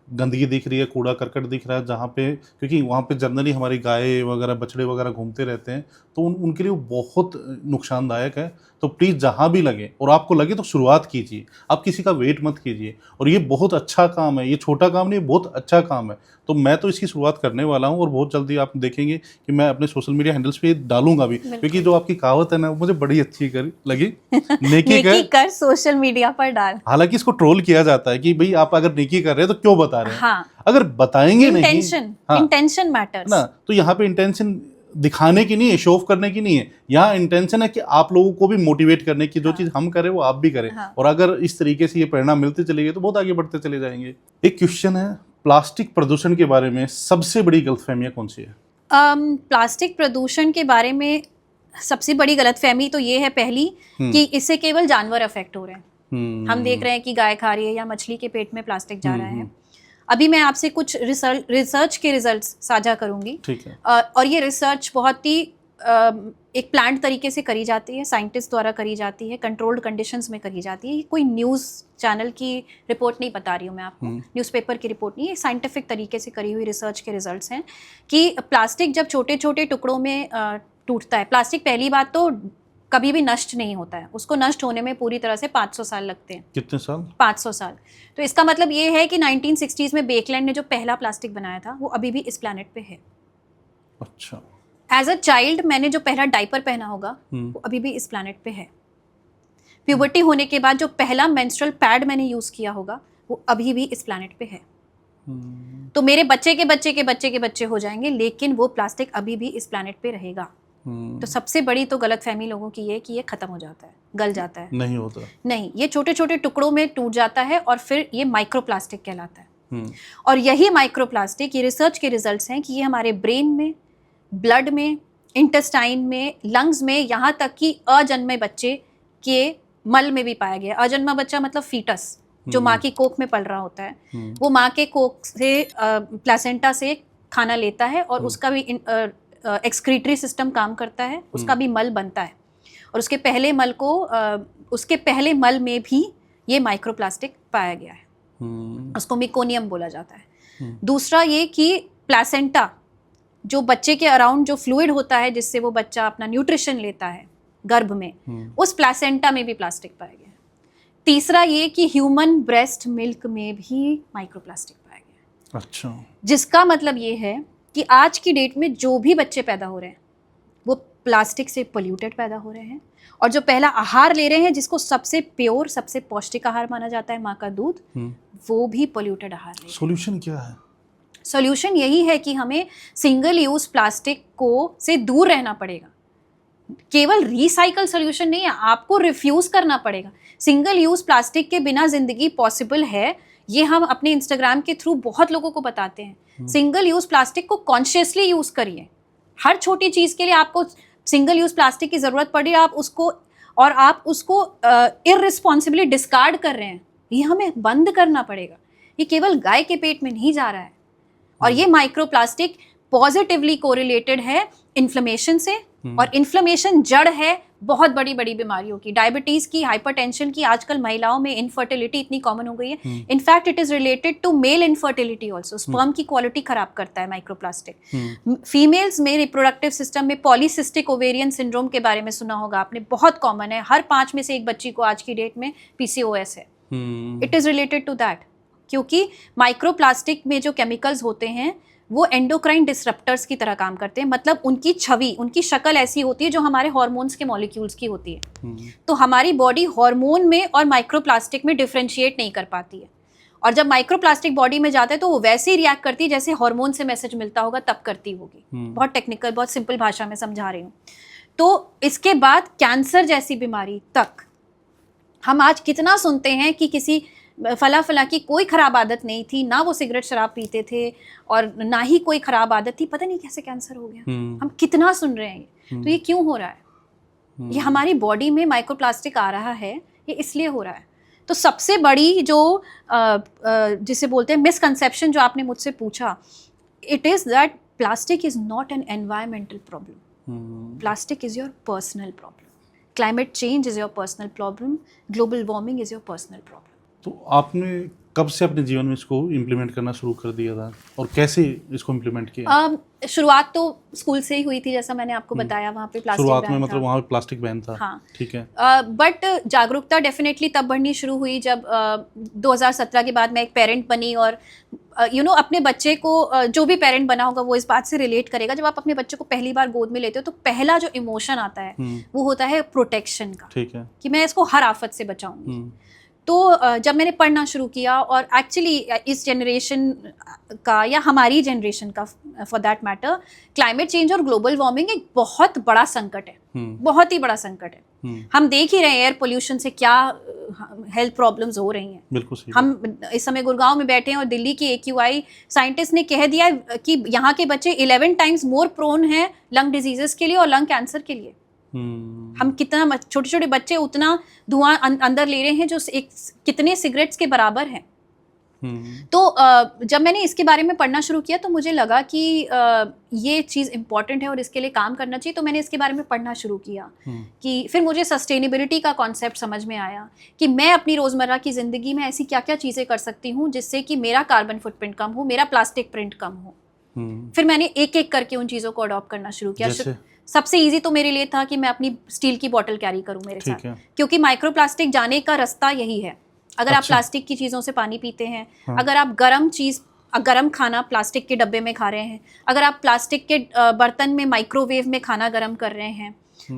गंदगी दिख रही है, कूड़ा करकट दिख रहा है, जहाँ पे, क्योंकि वहाँ पे जनरली हमारी गाय वगैरह, बछड़े वगैरह घूमते रहते हैं, तो उनके लिए वो बहुत नुकसानदायक है। तो प्लीज़ जहाँ भी लगे, और आपको लगे तो शुरुआत कीजिए, आप किसी का वेट मत कीजिए। और ये बहुत अच्छा काम है, ये छोटा काम नहीं, बहुत अच्छा काम है। तो मैं तो इसकी शुरुआत करने वाला हूँ और बहुत जल्दी आप देखेंगे कि मैं अपने सोशल मीडिया हैंडल्स पे डालूंगा भी, क्योंकि जो आपकी कहावत है ना, वो मुझे बड़ी अच्छी लगी, नेकी कर सोशल मीडिया पर डाल। हालांकि इसको ट्रोल किया जाता है कि भाई आप अगर नेकी कर रहे हैं तो क्यों बता रहे हैं। हाँ, अगर बताएंगे नहीं, इंटेंशन मैटर्स ना, तो यहाँ पे इंटेंशन दिखाने की नहीं है, शो ऑफ करने की नहीं है। यहाँ इंटेंशन है कि आप लोगों को भी मोटिवेट करने की, जो चीज़ हम करें वो आप भी करें। और अगर इस तरीके से ये परिणाम मिलते चले गए तो बहुत आगे बढ़ते चले जाएंगे। एक क्वेश्चन है, प्लास्टिक प्रदूषण के बारे में सबसे बड़ी गलतफहमियां कौन सी है? प्लास्टिक प्रदूषण के बारे में सबसे बड़ी गलतफहमी तो ये है पहली, कि इससे केवल जानवर अफेक्ट हो रहे हैं। हम देख रहे हैं कि गाय खा रही है या मछली के पेट में प्लास्टिक जा रहा है। अभी मैं आपसे कुछ रिसर्च के रिजल्ट्स साझा करूंगी। ठीक है। और ये रिसर्च बहुत ही एक प्लान्ड तरीके से करी जाती है, साइंटिस्ट द्वारा करी जाती है, कंट्रोल्ड कंडीशंस में करी जाती है। कोई न्यूज़ चैनल की रिपोर्ट नहीं बता रही हूँ मैं आपको, न्यूज़पेपर की रिपोर्ट नहीं, ये साइंटिफिक तरीके से करी हुई रिसर्च के रिजल्ट्स हैं कि प्लास्टिक जब छोटे छोटे टुकड़ों में टूटता है, प्लास्टिक पहली बात तो कभी भी नष्ट नहीं होता है, उसको नष्ट होने में पूरी तरह से 500 साल लगते हैं। कितने साल? 500 साल। तो इसका मतलब ये है कि 1960s में बेकलैंड ने जो पहला प्लास्टिक बनाया था वो अभी भी इस प्लैनेट पे है। अच्छा। एज अ चाइल्ड मैंने जो पहला डायपर पहना होगा वो अभी भी इस प्लैनेट पे है। प्यूबर्टी होने के बाद जो पहला मेंस्ट्रुअल पैड मैंने यूज़ किया होगा वो अभी भी इस प्लैनेट पे है। तो मेरे बच्चे के बच्चे के बच्चे के बच्चे हो जाएंगे, लेकिन वो प्लास्टिक अभी भी इस प्लैनेट पे रहेगा। तो सबसे बड़ी तो गलतफहमी लोगों की ये कि ये खत्म हो जाता है, गल जाता है। नहीं होता, नहीं, ये छोटे छोटे टुकड़ों में टूट जाता है और फिर ये माइक्रोप्लास्टिक कहलाता है। और यही माइक्रोप्लास्टिक, ये रिसर्च के रिजल्ट्स हैं कि ये हमारे ब्रेन में, ब्लड में, इंटेस्टाइन में, लंग्स में, यहाँ तक कि अजन्मे बच्चे के मल में भी पाया गया। अजन्मा बच्चा मतलब फीटस, जो माँ की कोख में पल रहा होता है, वो माँ के कोख से, प्लासेंटा से खाना लेता है और उसका भी एक्सक्रीटरी सिस्टम काम करता है, उसका भी मल बनता है। और उसके पहले मल में भी ये माइक्रोप्लास्टिक पाया गया है, उसको मिकोनियम बोला जाता है। दूसरा ये कि प्लासेंटा, जो बच्चे के अराउंड जो फ्लूइड होता है जिससे वो बच्चा अपना न्यूट्रिशन लेता है गर्भ में, उस प्लासेंटा में भी प्लास्टिक पाया गया है। तीसरा ये कि ह्यूमन ब्रेस्ट मिल्क में भी माइक्रोप्लास्टिक पाया गया है। अच्छा। जिसका मतलब ये है कि आज की डेट में जो भी बच्चे पैदा हो रहे हैं वो प्लास्टिक से पोल्यूटेड पैदा हो रहे हैं, और जो पहला आहार ले रहे हैं, जिसको सबसे प्योर, सबसे पौष्टिक आहार माना जाता है, माँ का दूध, वो भी पोल्यूटेड आहार ले रहे हैं। सॉल्यूशन क्या है? सॉल्यूशन यही है कि हमें सिंगल यूज प्लास्टिक को से दूर रहना पड़ेगा। केवल रिसाइकल सॉल्यूशन नहीं है, आपको रिफ्यूज करना पड़ेगा। सिंगल यूज प्लास्टिक के बिना जिंदगी पॉसिबल है, ये हम अपने इंस्टाग्राम के थ्रू बहुत लोगों को बताते हैं। सिंगल यूज प्लास्टिक को कॉन्शियसली यूज करिए। हर छोटी चीज के लिए आपको सिंगल यूज प्लास्टिक की जरूरत पड़ी, आप उसको इररिस्पॉन्सिबली डिस्कार्ड कर रहे हैं, ये हमें बंद करना पड़ेगा। ये केवल गाय के पेट में नहीं जा रहा है। और ये माइक्रोप्लास्टिक पॉजिटिवली कोरिलेटेड है इन्फ्लेमेशन से, और इन्फ्लेमेशन जड़ है बहुत बड़ी बड़ी बीमारियों की, डायबिटीज की, हाइपरटेंशन की। आजकल महिलाओं में इनफर्टिलिटी इतनी कॉमन हो गई है। In fact it is related to male infertility also. Sperm की क्वालिटी खराब करता है माइक्रोप्लास्टिक। फीमेल्स में रिप्रोडक्टिव सिस्टम में पॉलीसिस्टिक ओवेरियन सिंड्रोम के बारे में सुना होगा आपने, बहुत कॉमन है। हर 5 में से एक बच्ची को आज की डेट में PCOS है। It is related to that, क्योंकि माइक्रोप्लास्टिक में जो केमिकल्स होते हैं वो एंडोक्राइन डिसरप्टर्स की तरह काम करते हैं। मतलब उनकी छवि, उनकी शक्ल ऐसी होती है जो हमारे हार्मोन्स के मॉलिक्यूल्स की होती है। तो हमारी बॉडी हार्मोन में और माइक्रोप्लास्टिक में डिफरेंशिएट नहीं कर पाती है, और जब माइक्रोप्लास्टिक बॉडी में जाता है तो वो वैसे ही रिएक्ट करती है जैसे हार्मोन से मैसेज मिलता होगा तब करती होगी। बहुत टेक्निकल, बहुत सिंपल भाषा में समझा रही हूँ। तो इसके बाद कैंसर जैसी बीमारी तक हम आज कितना सुनते हैं कि किसी फला की कोई ख़राब आदत नहीं थी, ना वो सिगरेट शराब पीते थे और ना ही कोई ख़राब आदत थी, पता नहीं कैसे कैंसर हो गया। हम कितना सुन रहे हैं। तो ये क्यों हो रहा है? ये हमारी बॉडी में माइक्रोप्लास्टिक आ रहा है, ये इसलिए हो रहा है। तो सबसे बड़ी जो जिसे बोलते हैं मिसकंसेप्शन जो आपने मुझसे पूछा, it is that plastic is not an environmental problem, plastic is your personal problem, climate change is your personal problem, global warming is your personal problem. तो आपने कब से अपने जीवन में इसको इम्प्लीमेंट करना शुरू कर दिया था और कैसे इसको इम्प्लीमेंट किया? शुरुआत तो स्कूल से ही हुई थी, जैसा मैंने आपको बताया। वहाँ पे प्लास्टिक शुरुआत में मतलब वहाँ पे प्लास्टिक बैन था। हाँ, ठीक है। बट जागरूकता डेफिनेटली तब बढ़नी शुरू हुई जब 2017 के बाद मैं एक पेरेंट बनी। और अपने बच्चे को, जो भी पेरेंट बना होगा वो इस बात से रिलेट करेगा, जब आप अपने बच्चे को पहली बार गोद में लेते हो तो पहला जो इमोशन आता है वो होता है प्रोटेक्शन का। ठीक है, कि मैं इसको हर आफत से बचाऊंगी। तो जब मैंने पढ़ना शुरू किया, और एक्चुअली इस जनरेशन का या हमारी जनरेशन का for that matter, climate change और ग्लोबल वार्मिंग एक बहुत बड़ा संकट है, बहुत ही बड़ा संकट है। हम देख ही रहे हैं एयर पोल्यूशन से क्या हेल्थ प्रॉब्लम्स हो रही हैं। बिल्कुल सही। हम इस समय गुड़गांव में बैठे हैं और दिल्ली की AQI साइंटिस्ट ने कह दिया कि यहाँ के बच्चे 11 टाइम्स मोर प्रोन हैं लंग डिजीजेस के लिए और लंग कैंसर के लिए। हम कितना, छोटे छोटे बच्चे उतना धुआं अंदर ले रहे हैं जो कितने सिगरेट्स के बराबर है। तो जब मैंने इसके बारे में पढ़ना शुरू किया तो मुझे लगा कि ये चीज़ इम्पॉर्टेंट है और इसके लिए काम करना चाहिए। तो मैंने इसके बारे में पढ़ना शुरू किया कि फिर मुझे सस्टेनेबिलिटी का कॉन्सेप्ट समझ में आया कि मैं अपनी रोज़मर्रा की ज़िंदगी में ऐसी क्या क्या चीज़ें कर सकती हूँ जिससे कि मेरा कार्बन फुटप्रिंट कम हो, मेरा प्लास्टिक प्रिंट कम हो। फिर मैंने एक एक करके उन चीज़ों को अडॉप्ट करना शुरू किया। सबसे इजी तो मेरे लिए था कि मैं अपनी स्टील की बोतल कैरी करूं मेरे साथ, क्योंकि माइक्रोप्लास्टिक जाने का रास्ता यही है। अगर आप प्लास्टिक की चीज़ों से पानी पीते हैं, अगर आप गरम खाना प्लास्टिक के डब्बे में खा रहे हैं, अगर आप प्लास्टिक के बर्तन में माइक्रोवेव में खाना गर्म कर रहे हैं,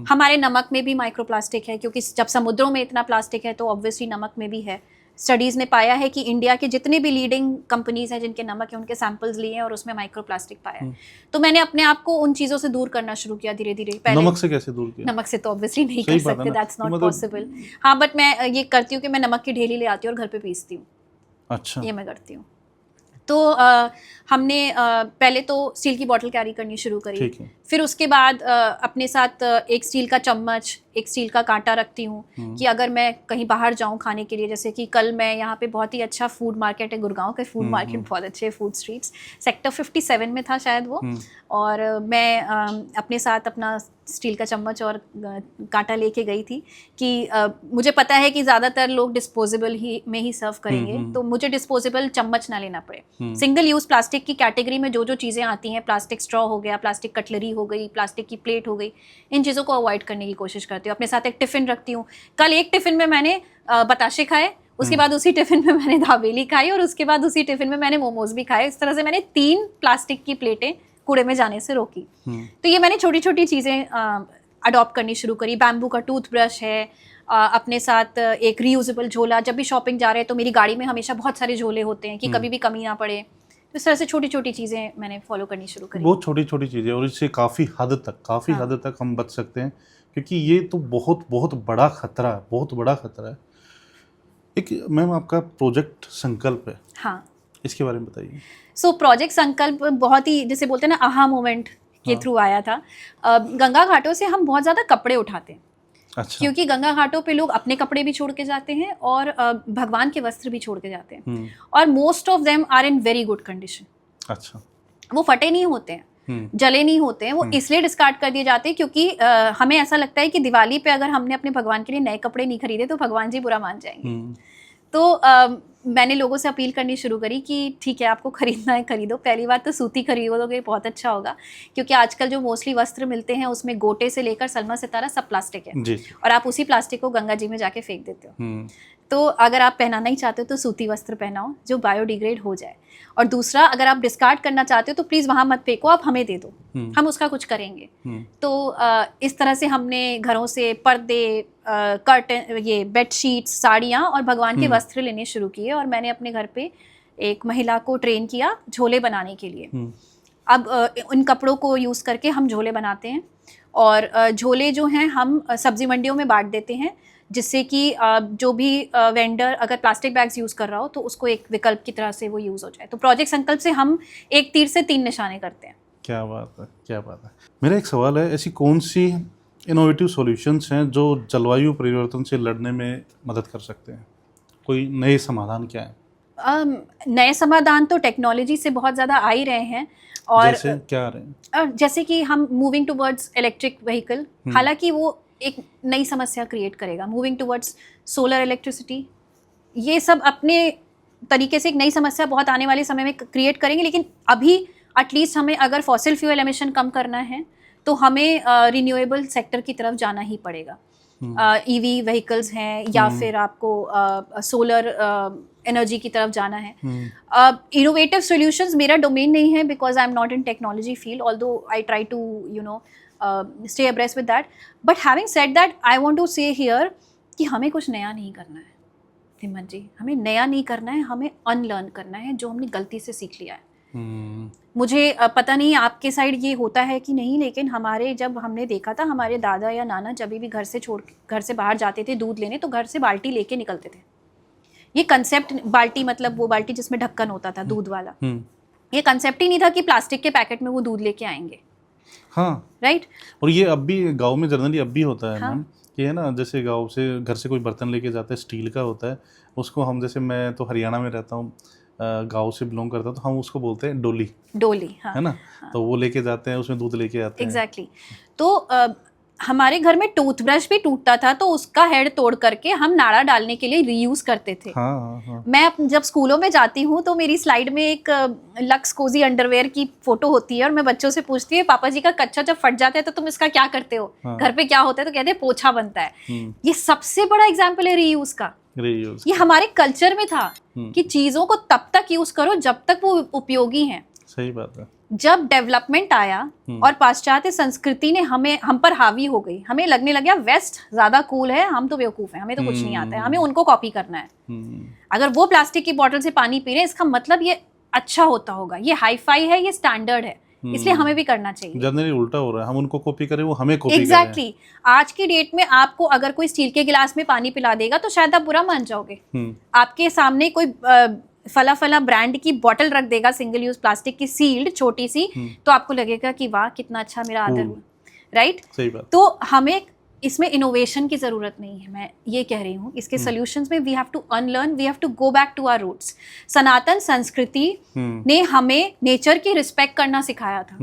हमारे नमक में भी माइक्रोप्लास्टिक है, क्योंकि जब समुद्रों में इतना प्लास्टिक है तो ऑब्वियसली नमक में भी है। स्टडीज़ ने पाया है कि इंडिया के जितने भी लीडिंग कंपनीज हैं जिनके नमक है उनके सैंपल्स लिए हैं और उसमें माइक्रोप्लास्टिक पाया है। तो मैंने अपने आप को उन चीज़ों से दूर करना शुरू किया धीरे धीरे। नमक से कैसे दूर किया? नमक से तो ऑब्वियसली नहीं कर सकते, दैट्स नॉट पॉसिबल। हाँ, बट मैं ये करती हूँ कि मैं नमक की ढेली ले आती हूँ और घर पे पीसती हूँ। अच्छा, ये मैं करती हूँ। तो हमने पहले तो स्टील की बोतल कैरी करनी शुरू करी। फिर उसके बाद अपने साथ एक स्टील का चम्मच, एक स्टील का कांटा रखती हूँ कि अगर मैं कहीं बाहर जाऊँ खाने के लिए, जैसे कि कल मैं यहाँ पे बहुत ही अच्छा फूड मार्केट है, गुड़गांव का फूड मार्केट बहुत अच्छे फूड स्ट्रीट्स, सेक्टर 57 में था शायद वो, और मैं अपने साथ अपना स्टील का चम्मच और कांटा लेके गई थी कि मुझे पता है कि ज़्यादातर लोग डिस्पोजेबल में ही सर्व करेंगे, तो मुझे डिस्पोजेबल चम्मच ना लेना पड़े। सिंगल यूज़ प्लास्टिक की कैटेगरी में जो जो चीज़ें आती हैं, प्लास्टिक स्ट्रॉ हो गया, प्लास्टिक कटलरी हो गई, प्लास्टिक की प्लेट हो गई, इन चीज़ों को अवॉइड करने की कोशिश करती हूँ। अपने साथ एक टिफ़िन रखती हूँ। कल एक टिफ़िन में मैंने बताशे खाए, उसके बाद उसी टिफ़िन में मैंने दाबेली खाई, और उसके बाद उसी टिफ़िन में मैंने मोमोज भी खाए। इस तरह से मैंने 3 प्लास्टिक की प्लेटें कूड़े में जाने से रोकी। तो ये मैंने छोटी छोटी चीज़ें अडॉप्ट करनी शुरू करी। बैम्बू का टूथब्रश है, अपने साथ एक रीयूजेबल झोला, जब भी शॉपिंग जा रहे हैं तो मेरी गाड़ी में हमेशा बहुत सारे झोले होते हैं कि कभी भी कमी ना पड़े। तो इस तरह से छोटी छोटी चीज़ें मैंने फॉलो करनी शुरू करी। बहुत छोटी छोटी चीज़ें, और इससे काफ़ी हद तक हम बच सकते हैं, क्योंकि ये तो बहुत बहुत बड़ा खतरा है, बहुत बड़ा खतरा है। एक मैम, आपका प्रोजेक्ट संकल्प है, हाँ, इसके बारे में बताइए। सो प्रोजेक्ट संकल्प बहुत ही, जैसे बोलते हैं ना, आहा मोमेंट के थ्रू आया था। गंगा घाटों से हम बहुत ज़्यादा कपड़े उठाते हैं। अच्छा। क्योंकि गंगा घाटों पे लोग अपने कपड़े भी छोड़ के जाते हैं और भगवान के वस्त्र भी छोड़ के जाते हैं, और most of them are in very good condition. अच्छा। वो फटे नहीं होते हैं, जले नहीं होते हैं, वो इसलिए डिस्कार्ड कर दिए जाते हैं क्योंकि हमें ऐसा लगता है कि दिवाली पे अगर हमने अपने भगवान के लिए नए कपड़े नहीं खरीदे तो भगवान जी बुरा मान जाएंगे। तो मैंने लोगों से अपील करनी शुरू करी कि ठीक है, आपको खरीदना है खरीदो। पहली बात तो सूती खरीदोगे बहुत अच्छा होगा, क्योंकि आजकल जो मोस्टली वस्त्र मिलते हैं उसमें गोटे से लेकर सलमा सितारा सब प्लास्टिक है जी। और आप उसी प्लास्टिक को गंगा जी में जाके फेंक देते हो। तो अगर आप पहनाना ही चाहते हो तो सूती वस्त्र पहनाओ जो बायोडिग्रेड हो जाए। और दूसरा, अगर आप डिस्कार्ड करना चाहते हो तो प्लीज़ वहाँ मत फेंको, आप हमें दे दो, हम उसका कुछ करेंगे। तो इस तरह से हमने घरों से पर्दे, कर्टन, ये बेडशीट्स, साड़ियाँ और भगवान के वस्त्र लेने शुरू किए। और मैंने अपने घर पे एक महिला को ट्रेन किया झोले बनाने के लिए। अब उन कपड़ों को यूज़ करके हम झोले बनाते हैं और झोले जो हैं हम सब्जी मंडियों में बांट देते हैं, जिससे कि जो भी वेंडर अगर प्लास्टिक बैग्स यूज़ कर रहा हो तो उसको एक विकल्प की तरह से वो यूज़ हो जाए। तो प्रोजेक्ट संकल्प से हम एक तीर से 3 निशाने करते हैं। क्या बात है, क्या बात है। मेरा एक सवाल है, ऐसी कौन सी इनोवेटिव सॉल्यूशंस हैं जो जलवायु परिवर्तन से लड़ने में मदद कर सकते हैं? कोई नए समाधान क्या है? नए समाधान तो टेक्नोलॉजी से बहुत ज़्यादा आ ही रहे हैं। और जैसे क्या आ रहे हैं? जैसे कि हम मूविंग टुवर्ड्स इलेक्ट्रिक व्हीकल, हालांकि वो एक नई समस्या क्रिएट करेगा। मूविंग टुवर्ड्स सोलर इलेक्ट्रिसिटी, ये सब अपने तरीके से एक नई समस्या बहुत आने वाले समय में क्रिएट करेंगे। लेकिन अभी एटलीस्ट हमें अगर फॉसिल फ्यूल एमिशन कम करना है तो हमें रिन्यूएबल सेक्टर की तरफ जाना ही पड़ेगा। ईवी व्हीकल्स हैं या फिर आपको सोलर एनर्जी की तरफ जाना है। इनोवेटिव सॉल्यूशंस मेरा डोमेन नहीं है because I am not in technology field, although I try to stay abreast with that. But having said that, I want to say here कि हमें कुछ नया नहीं करना है हिम्मत जी, हमें नया नहीं करना है, हमें अनलर्न करना है जो हमने गलती से सीख लिया है। मुझे पता नहीं आपके साइड ये होता है कि नहीं, लेकिन हमारे जब हमने देखा था हमारे दादा या नाना जब भी घर से बाहर जाते थे दूध लेने तो घर से बाल्टी लेके निकलते थे। ये कंसेप्ट, बाल्टी मतलब वो बाल्टी जिसमें ढक्कन होता था दूध वाला, ये कंसेप्ट ही नहीं था कि प्लास्टिक के पैकेट में वो दूध लेके आएंगे। हाँ, राइट। और ये अब भी गाँव में जनरली अब भी होता है मैम, कि है ना, जैसे गाँव से घर से कोई बर्तन लेके जाता है स्टील का होता है, उसको हम, जैसे मैं तो हरियाणा में रहता हूँ, गांव से बिलोंग करता हूँ, तो हम उसको बोलते हैं डोली। हाँ, है ना। हाँ। तो वो लेके जाते हैं, उसमें दूध लेके आते हैं। एग्जैक्टली। तो हमारे घर में टूथब्रश भी टूटता था तो उसका हेड तोड़ करके हम नाड़ा डालने के लिए रीयूज करते थे। हाँ। मैं जब स्कूलों में जाती हूँ तो मेरी स्लाइड में एक लक्स कोजी अंडरवेयर की फोटो होती है और मैं बच्चों से पूछती हूँ पापा जी का कच्चा जब फट जाता है तो तुम इसका क्या करते हो? हाँ। घर पे क्या होता है? तो कहते हैं पोछा बनता है। ये सबसे बड़ा एग्जाम्पल है रीयूज का। ये हमारे कल्चर में था कि चीजों को तब तक यूज करो जब तक वो उपयोगी हैं। सही बात है। जब डेवलपमेंट आया और पाश्चात्य संस्कृति ने हम पर हावी हो गई, हमें लगने लगा वेस्ट ज्यादा कूल है, हम तो बेवकूफ हैं, हमें तो कुछ नहीं आता है, हमें उनको कॉपी करना है। अगर वो प्लास्टिक की बोतल से पानी पी रहे हैं इसका मतलब ये अच्छा होता होगा, ये हाई फाई है, ये स्टैंडर्ड है, इसलिए हमें भी करना चाहिए। जनरली उल्टा हो रहा है, हम उनको कॉपी करें, वो हमें कॉपी एग्जैक्टली। आज की डेट में आपको अगर कोई स्टील के गिलास में पानी पिला देगा तो शायद आप बुरा मान जाओगे। आपके सामने कोई फला ब्रांड की बोतल रख देगा सिंगल यूज प्लास्टिक की सील्ड छोटी सी, तो आपको लगेगा कि वाह कितना अच्छा मेरा आदर हुआ। राइट। सही बात। तो हमें इसमें इनोवेशन की जरूरत नहीं है, मैं ये कह रही हूँ। इसके सॉल्यूशंस में we have to unlearn, we have to go back to our roots. सनातन संस्कृति ने हमें नेचर की रिस्पेक्ट करना सिखाया था।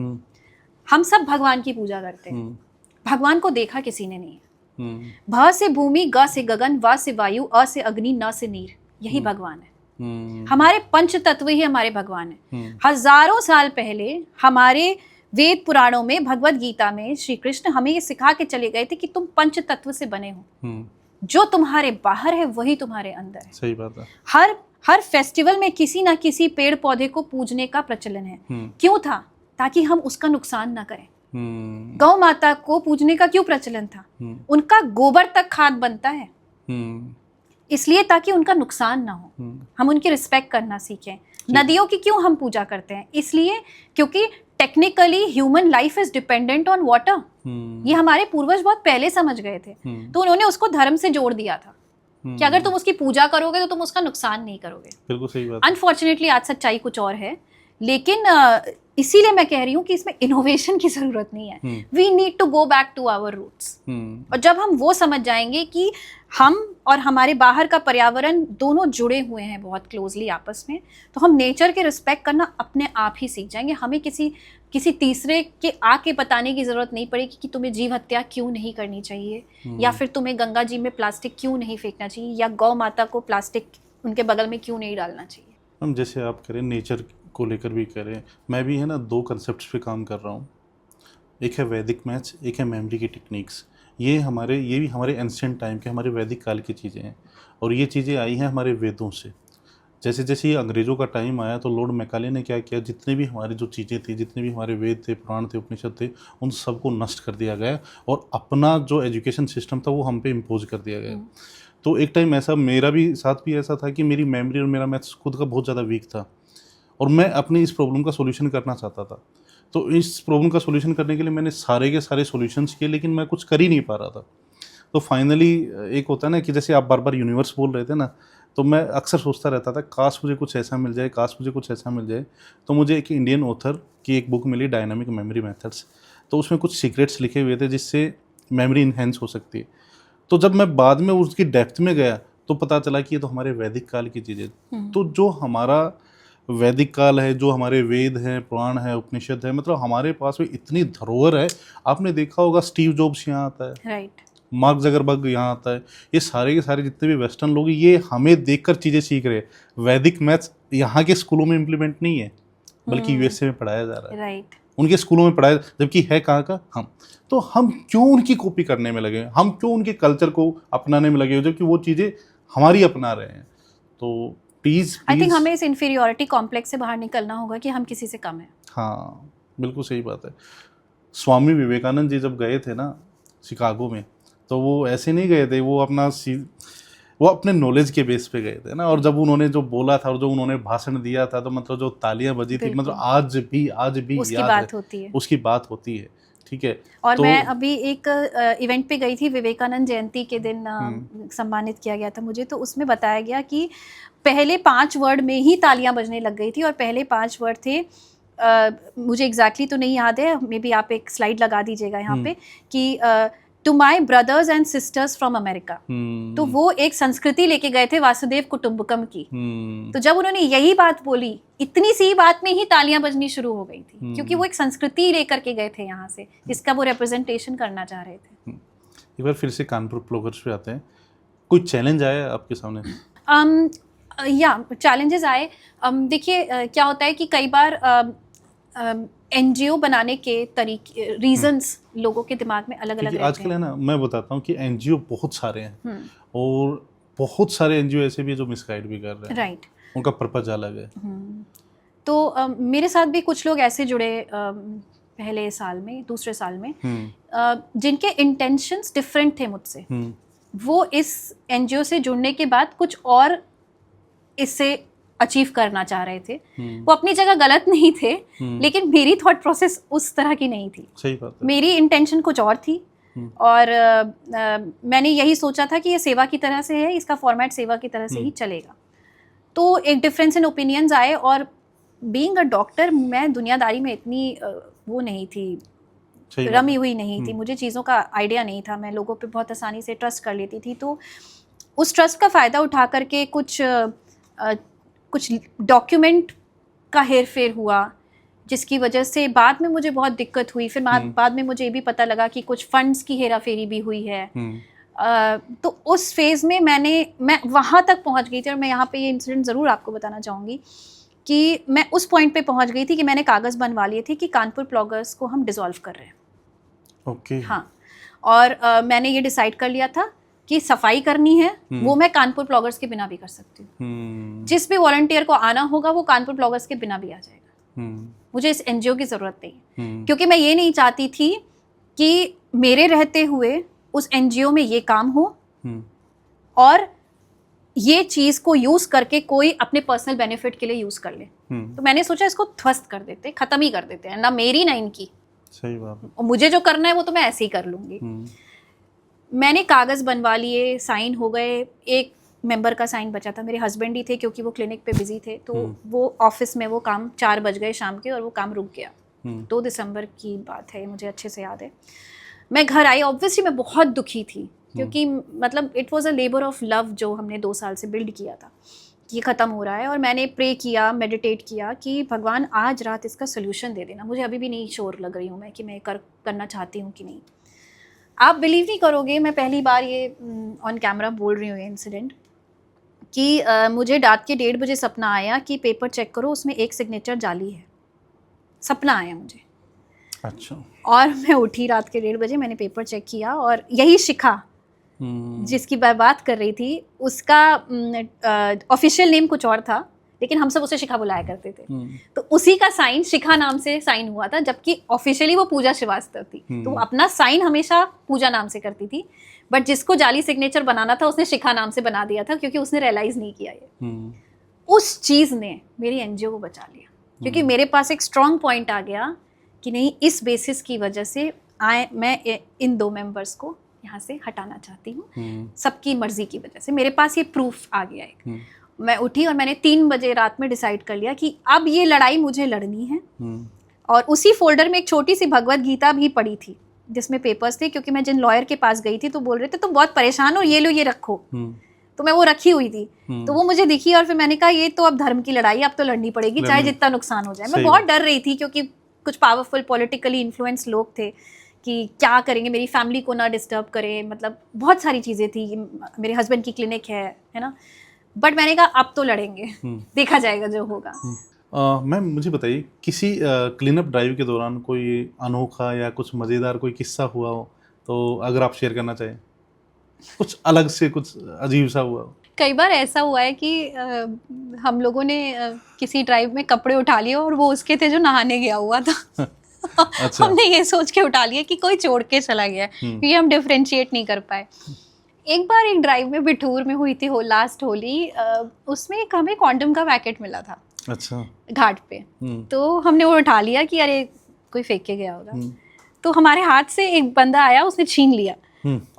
हम सब भगवान की पूजा करते हैं, भगवान को देखा किसी ने नहीं है। भ से भूमि, ग से गगन, व से वायु, अ से अग्नि, न से नीर, यही भगवान है। हमारे पंच तत्व ही हमारे भगवान है। हजारों साल पहले हमारे वेद पुराणों में, भगवत गीता में श्री कृष्ण हमें ये सिखा के चले गए थे कि तुम पंच तत्व से बने हो, जो तुम्हारे बाहर है वही तुम्हारे अंदर है। सही बात है। हर फेस्टिवल में किसी ना किसी पेड़ पौधे को पूजने का प्रचलन है। क्यों था? ताकि हम उसका नुकसान ना करें। गौ माता को पूजने का क्यों प्रचलन था? उनका गोबर तक खाद बनता है, इसलिए ताकि उनका नुकसान ना हो, हम उनकी रिस्पेक्ट करना सीखें। नदियों की क्यों हम पूजा करते हैं? इसलिए क्योंकि technically human life is dependent on water. ये हमारे पूर्वज बहुत पहले समझ गए थे, तो उन्होंने उसको धर्म से जोड़ दिया था कि अगर तुम उसकी पूजा करोगे तो तुम उसका नुकसान नहीं करोगे। बिल्कुल सही बात। अनफॉर्चुनेटली आज सच्चाई कुछ और है, लेकिन इसीलिए मैं कह रही हूँ कि इसमें इनोवेशन की जरूरत नहीं है। We need to go back to our roots. और जब हम वो समझ जाएंगे कि हम और हमारे बाहर का पर्यावरण दोनों जुड़े हुए हैं बहुत क्लोजली आपस में, तो हम नेचर के रिस्पेक्ट करना अपने आप ही सीख जाएंगे। हमें किसी किसी तीसरे के आके बताने की ज़रूरत नहीं पड़ेगी कि तुम्हें जीव हत्या क्यों नहीं करनी चाहिए, या फिर तुम्हें गंगा जी में प्लास्टिक क्यों नहीं फेंकना चाहिए, या गौ माता को प्लास्टिक उनके बगल में क्यों नहीं डालना चाहिए। हम जैसे आप करें नेचर को लेकर भी करें, मैं भी है ना 2 कंसेप्ट पे काम कर रहा हूँ। एक है वैदिक मैथ्स, एक है मेमोरी की टेक्निक्स। ये भी हमारे एंशिएंट टाइम के, हमारे वैदिक काल की चीज़ें हैं, और ये चीज़ें आई हैं हमारे वेदों से। जैसे जैसे ये अंग्रेज़ों का टाइम आया तो लॉर्ड मैकाले ने क्या किया, जितने भी हमारी जो चीज़ें थी, जितने भी हमारे वेद थे, पुराण थे, उपनिषद थे, उन सबको नष्ट कर दिया गया और अपना जो एजुकेशन सिस्टम था वो हम पे इम्पोज कर दिया गया। तो एक टाइम ऐसा मेरा भी साथ भी ऐसा था कि मेरी मेमोरी और मेरा मैथ्स खुद का बहुत ज़्यादा वीक था, और मैं अपनी इस प्रॉब्लम का सॉल्यूशन करना चाहता था। तो इस प्रॉब्लम का सॉल्यूशन करने के लिए मैंने सारे के सारे सॉल्यूशंस किए, लेकिन मैं कुछ कर ही नहीं पा रहा था। तो फाइनली एक होता है ना कि जैसे आप बार बार यूनिवर्स बोल रहे थे ना, तो मैं अक्सर सोचता रहता था काश मुझे कुछ ऐसा मिल जाए, काश मुझे कुछ ऐसा मिल जाए। तो मुझे एक इंडियन ऑथर की एक बुक मिली, डायनामिक मेमोरी मेथड्स। तो उसमें कुछ सीक्रेट्स लिखे हुए थे जिससे मेमोरी इन्हेंस हो सकती है। तो जब मैं बाद में उसकी डेप्थ में गया तो पता चला कि ये तो हमारे वैदिक काल की चीज़ें। तो जो हमारा वैदिक काल है, जो हमारे वेद हैं, पुराण है, उपनिषद है, मतलब हमारे पास में इतनी धरोहर है। आपने देखा होगा स्टीव जॉब्स यहाँ आता है, राइट, मार्क जगरबर्ग यहाँ आता है, ये सारे के सारे जितने भी वेस्टर्न लोग हैं, ये हमें देखकर चीज़ें सीख रहे हैं। वैदिक मैथ्स यहाँ के स्कूलों में इम्प्लीमेंट नहीं है, बल्कि यूएसए में पढ़ाया जा रहा है। राइट, उनके स्कूलों में पढ़ाया, जबकि है कहाँ का हम। तो हम क्यों उनकी कॉपी करने में लगे, हम क्यों उनके कल्चर को अपनाने में लगे, जबकि वो चीज़ें हमारी अपना रहे हैं। तो प्लीज़ आई थिंक हमें इस इन्फीरियोरिटी कॉम्प्लेक्स से बाहर निकलना होगा कि हम किसी से कम हैं। हाँ, बिल्कुल सही बात है। स्वामी विवेकानंद जी जब गए थे ना शिकागो में, तो वो ऐसे नहीं गए थे, वो अपने नॉलेज के बेस पे गए थे ना। और जब उन्होंने जो बोला था और जो उन्होंने भाषण दिया था, तो मतलब जो तालियां बजी थी, मतलब आज भी उसकी याद बात है, होती है, उसकी बात होती है। ठीक है। और तो मैं अभी एक इवेंट पे गई थी, विवेकानंद जयंती के दिन सम्मानित किया गया था मुझे। तो उसमें बताया गया कि पहले 5 वर्ड में ही तालियां बजने लग गई थी, और पहले 5 वर्ड थे, मुझे एग्जैक्टली तो नहीं याद है, मे बी आप एक स्लाइड लगा दीजिएगा यहाँ पे, कि to my brothers and sisters from America. तो वो एक संस्कृति लेके गए थे वासुदेव कुटुंबकम की। तो जब उन्होंने यही बात बोली, इतनी सी बात में ही तालियां बजनी शुरू हो गई थी, क्योंकि वो एक संस्कृति लेकर के गए थे यहाँ से, जिसका वो रिप्रेजेंटेशन करना चाह रहे थे। एक बार फिर से कानपुर ब्लॉगर्स पे आते हैं। कोई चैलेंज आया आपके सामने? या चैलेंजेस आए। देखिए क्या होता है कि कई बार एनजीओ बनाने के तरीके, रीजंस लोगों के दिमाग में अलग अलग रहते हैं। आजकल है ना, मैं बताता हूँ कि एनजीओ बहुत सारे हैं, और बहुत सारे एनजीओ ऐसे भी हैं जो मिसगाइड भी कर रहे हैं। राइट, उनका पर्पज अलग है। तो मेरे साथ भी कुछ लोग ऐसे जुड़े पहले साल में, दूसरे साल में, जिनके इंटेंशंस डिफरेंट थे मुझसे। वो इस एनजीओ से जुड़ने के बाद कुछ और इससे अचीव करना चाह रहे थे। वो अपनी जगह गलत नहीं थे, लेकिन मेरी थॉट प्रोसेस उस तरह की नहीं थी। सही बात है। मेरी इंटेंशन कुछ और थी, और मैंने यही सोचा था कि ये सेवा की तरह से है, इसका फॉर्मेट सेवा की तरह से ही चलेगा। तो एक डिफरेंस इन ओपिनियंस आए, और बीइंग अ डॉक्टर मैं दुनियादारी में इतनी वो नहीं थी, रमी हुई नहीं थी, मुझे चीज़ों का आइडिया नहीं था, मैं लोगों पे बहुत आसानी से ट्रस्ट कर लेती थी। तो उस ट्रस्ट का फ़ायदा उठा करके कुछ डॉक्यूमेंट का हेर फेर हुआ, जिसकी वजह से बाद में मुझे बहुत दिक्कत हुई। फिर बाद में मुझे ये भी पता लगा कि कुछ फंड्स की हेरा फेरी भी हुई है। तो उस फेज़ में मैं वहाँ तक पहुँच गई थी, और मैं यहाँ पे ये इंसिडेंट ज़रूर आपको बताना चाहूँगी कि मैं उस पॉइंट पे पहुँच गई थी कि मैंने कागज़ बनवा लिए थे कि कानपुर ब्लॉगर्स को हम डिसॉल्व कर रहे हैं। ओके। हाँ, और मैंने ये डिसाइड कर लिया था कि सफाई करनी है वो मैं कानपुर ब्लॉगर्स के बिना भी कर सकती हूँ। जिस भी वॉलंटियर को आना होगा वो कानपुर ब्लॉगर्स के बिना भी आ जाएगा। मुझे इस एनजीओ की ज़रूरत नहीं, क्योंकि मैं ये नहीं चाहती थी कि मेरे रहते हुए उस एनजीओ में ये काम हो, और ये चीज़ को यूज़ करके कोई अपने पर्सनल बेनिफिट के लिए यूज़ कर ले। तो मैंने सोचा इसको ध्वस्त कर देते, ख़त्म ही कर देते हैं, ना मेरी ना इनकी। सही बात है। और मुझे जो करना है वो तो मैं ऐसे ही कर लूँगी। मैंने कागज़ बनवा लिए, साइन हो गए। एक मेंबर का साइन बचा था, मेरे हस्बैंड ही थे, क्योंकि वो क्लिनिक पे बिजी थे। तो वो ऑफिस में वो काम 4 बज गए शाम के, और वो काम रुक गया। 2 दिसंबर की बात है, मुझे अच्छे से याद है। मैं घर आई, ऑब्वियसली मैं बहुत दुखी थी, क्योंकि मतलब it was a labour of love जो हमने 2 साल से बिल्ड किया था। ये ख़त्म हो रहा है, और मैंने प्रे किया, मेडिटेट किया कि भगवान आज रात इसका सोल्यूशन दे देना। मुझे अभी भी नहीं श्योर लग रही हूँ मैं कि मैं करना चाहती हूँ कि नहीं। आप बिलीव नहीं करोगे, मैं पहली बार ये ऑन कैमरा बोल रही हूँ ये इंसिडेंट कि मुझे रात के 1:30 बजे सपना आया कि पेपर चेक करो, उसमें एक सिग्नेचर जाली है। सपना आया मुझे। अच्छा। और मैं उठी रात के 1:30 बजे, मैंने पेपर चेक किया, और यही शिखा जिसकी मैं बात कर रही थी, उसका ऑफिशियल नेम कुछ और था, लेकिन हम सब उसे शिखा बुलाया करते थे। तो उसी का साइन शिखा नाम से साइन हुआ था, जबकि ऑफिशियली वो पूजा श्रीवास्तव थी। तो वो अपना साइन हमेशा पूजा नाम से करती थी, बट जिसको जाली सिग्नेचर बनाना था उसने शिखा नाम से बना दिया था, क्योंकि उसने रियलाइज नहीं किया ये। उस चीज़ ने मेरी एनजीओ को बचा लिया, क्योंकि मेरे पास एक स्ट्रॉन्ग पॉइंट आ गया कि नहीं, इस बेसिस की वजह से मैं इन 2 मेंबर्स को यहाँ से हटाना चाहती हूँ, सबकी मर्जी की वजह से। मेरे पास ये प्रूफ आ गया एक। मैं उठी और मैंने 3 बजे रात में डिसाइड कर लिया कि अब ये लड़ाई मुझे लड़नी है। और उसी फोल्डर में एक छोटी सी भगवत गीता भी पड़ी थी जिसमें पेपर्स थे, क्योंकि मैं जिन लॉयर के पास गई थी तो बोल रहे थे तुम बहुत परेशान हो, ये लो ये रखो। तो मैं वो रखी हुई थी, तो वो मुझे दिखी और फिर मैंने कहा ये तो अब धर्म की लड़ाई, अब तो लड़नी पड़ेगी चाहे जितना नुकसान हो जाए। मैं बहुत डर रही थी, क्योंकि कुछ पावरफुल पॉलिटिकली इन्फ्लुएंस लोग थे कि क्या करेंगे, मेरी फैमिली को ना डिस्टर्ब करें, मतलब बहुत सारी चीज़ें थी, मेरे हस्बैंड की क्लिनिक है ना। बट मैंने कहा अब तो लड़ेंगे, देखा जाएगा जो होगा। मैम मुझे बताइए, किसी क्लीनअप ड्राइव के दौरान कोई अनोखा या कुछ मज़ेदार कोई किस्सा हुआ हो तो अगर आप शेयर करना चाहें, कुछ अलग से कुछ अजीब सा हुआ हो? कई बार ऐसा हुआ है कि हम लोगों ने किसी ड्राइव में कपड़े उठा लिए और वो उसके थे जो नहाने गया हुआ था। अच्छा। हमने ये सोच के उठा लिया कि कोई छोड़ के चला गया, क्योंकि हम डिफरेंशिएट नहीं कर पाए। एक बार एक ड्राइव में बिठूर में हुई थी लास्ट होली, उसमें एक हमें कॉन्डम का पैकेट मिला था। अच्छा। घाट पे। तो हमने वो उठा लिया कि अरे कोई फेंक के गया होगा। तो हमारे हाथ से एक बंदा आया, उसने छीन लिया।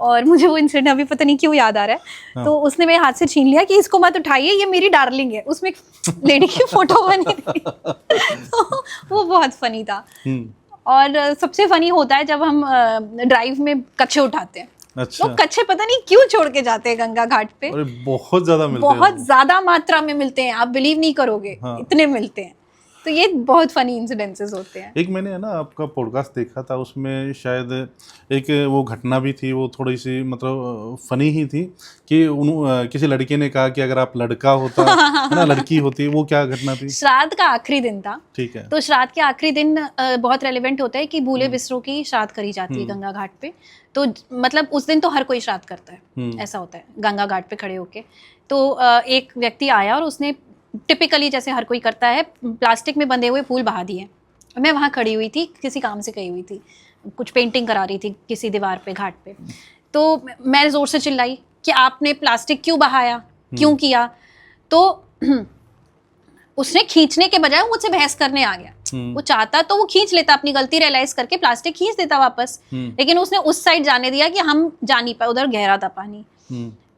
और मुझे वो इंसिडेंट अभी पता नहीं क्यों याद आ रहा है। हाँ। तो उसने मेरे हाथ से छीन लिया कि इसको मत उठाइए, ये मेरी डार्लिंग है। उसमें एक लेडी की फोटो बनी थी। तो वो बहुत फनी था। और सबसे फनी होता है जब हम ड्राइव में कच्छे उठाते हैं। अच्छा। लोग कच्छे पता नहीं क्यों छोड़ के जाते हैं गंगा घाट पे। अरे बहुत ज्यादा मिलते हैं, बहुत ज्यादा मात्रा में मिलते हैं, आप बिलीव नहीं करोगे। हाँ। इतने मिलते हैं। तो ये बहुत फनी इंसिडेंसेस होते हैं। एक मैंने है ना आपका पॉडकास्ट देखा था, उसमें शायद एक वो घटना भी थी, वो थोड़ी सी मतलब फनी ही थी कि किसी लड़के ने कहा कि अगर आप लड़का होता है ना लड़की होती, वो क्या घटना थी? श्राद्ध का आखिरी दिन था। ठीक है। तो श्राद्ध के आखिरी दिन बहुत रेलेवेंट होता है कि भूले बिसरों की श्राद्ध करी जाती है गंगा घाट पे। तो मतलब उस दिन तो हर कोई श्राद्ध करता है, ऐसा होता है गंगा घाट पे खड़े होके। तो एक व्यक्ति आया और उसने टिपिकली जैसे हर कोई करता है प्लास्टिक में बंधे हुए फूल बहा दिए। मैं वहाँ खड़ी हुई थी, किसी काम से गई हुई थी, कुछ पेंटिंग करा रही थी किसी दीवार पे घाट पे। तो मैं ज़ोर से चिल्लाई कि आपने प्लास्टिक क्यों बहाया, क्यों किया? तो उसने खींचने के बजाय मुझसे बहस करने आ गया। वो चाहता तो वो खींच लेता, अपनी गलती रियलाइज करके प्लास्टिक खींच देता वापस, लेकिन उसने उस साइड जाने दिया कि हम जा नहीं पाए, उधर गहरा था पानी।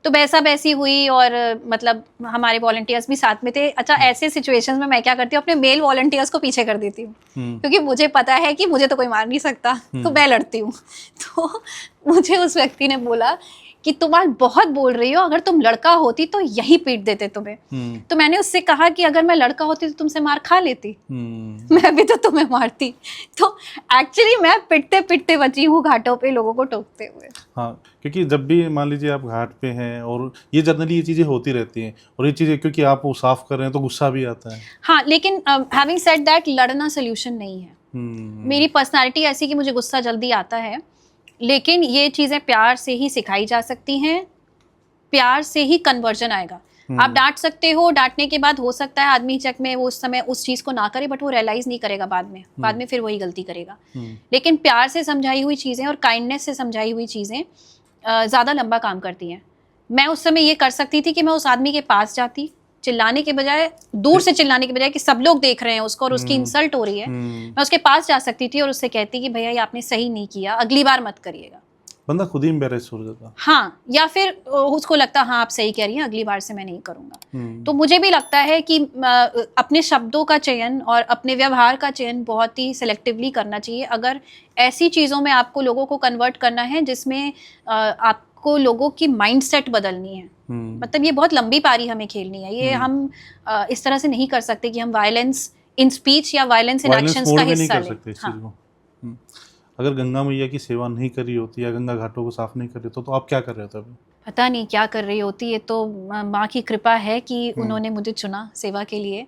तो बैसा बैसी हुई और मतलब हमारे वॉलंटियर्स भी साथ में थे। अच्छा, ऐसे सिचुएशंस में मैं क्या करती हूँ, अपने मेल वॉलंटियर्स को पीछे कर देती हूँ, क्योंकि मुझे पता है कि मुझे तो कोई मार नहीं सकता, तो मैं लड़ती हूँ। तो मुझे उस व्यक्ति ने बोला कि तुम आज बहुत बोल रही हो, अगर तुम लड़का होती तो यही पीट देते तुम्हें। तो मैंने उससे कहा कि अगर मैं लड़का होती तो तुमसे मार खा लेती, मैं भी तो तुम्हें मारती। तो एक्चुअली मैं पिटते पिटते बची हूँ घाटों पे लोगों को टोकते हुए। हाँ, क्योंकि जब भी मान लीजिए आप घाट पे हैं, और ये जनरली ये चीज़ें होती रहती हैं, और ये चीज़ें क्योंकि आप वो साफ कर रहे हैं तो गुस्सा भी आता है। हाँ, लेकिन हैविंग सेड दैट, लड़ना सोल्यूशन नहीं है। मेरी पर्सनैलिटी ऐसी कि मुझे गुस्सा जल्दी आता है, लेकिन ये चीज़ें प्यार से ही सिखाई जा सकती हैं, प्यार से ही कन्वर्जन आएगा। आप डांट सकते हो, डांटने के बाद हो सकता है आदमी चेक में वो उस समय उस चीज़ को ना करे, बट वो रियलाइज़ नहीं करेगा बाद में फिर वही गलती करेगा। लेकिन प्यार से समझाई हुई चीज़ें और काइंडनेस से समझाई हुई चीज़ें ज़्यादा लंबा काम करती हैं। मैं उस समय ये कर सकती थी कि मैं उस आदमी के पास जाती, चिल्लाने के बजाय, दूर से चिल्लाने के बजाय कि सब लोग देख रहे हैं उसको और उसकी इंसल्ट हो रही है, मैं उसके पास जा सकती थी और उससे कहती कि भैया ये आपने सही नहीं किया, अगली बार मत करिएगा। बंदा खुद ही एम्बैरेस हो जाता। हाँ, या फिर उसको लगता हाँ आप सही कह रही हैं, अगली बार से मैं नहीं करूँगा। तो मुझे भी लगता है कि अपने शब्दों का चयन और अपने व्यवहार का चयन बहुत ही सिलेक्टिवली करना चाहिए। अगर ऐसी चीज़ों में आपको लोगों को कन्वर्ट करना है जिसमें आप आपको लोगों की माइंडसेट बदलनी है। मतलब ये बहुत लंबी पारी हमें खेलनी है। ये हम इस तरह से नहीं कर सकते कि हम वायलेंस इन स्पीच या वायलेंस इन एक्शंस का हिस्सा लें। इस चीज को अगर गंगा मैया की सेवा नहीं करी होती या गंगा घाटों को साफ नहीं करी तो आप क्या कर रहे होते अभी? पता नहीं क्या कर रही होती। ये तो माँ की कृपा है कि उन्होंने मुझे चुना सेवा के लिए।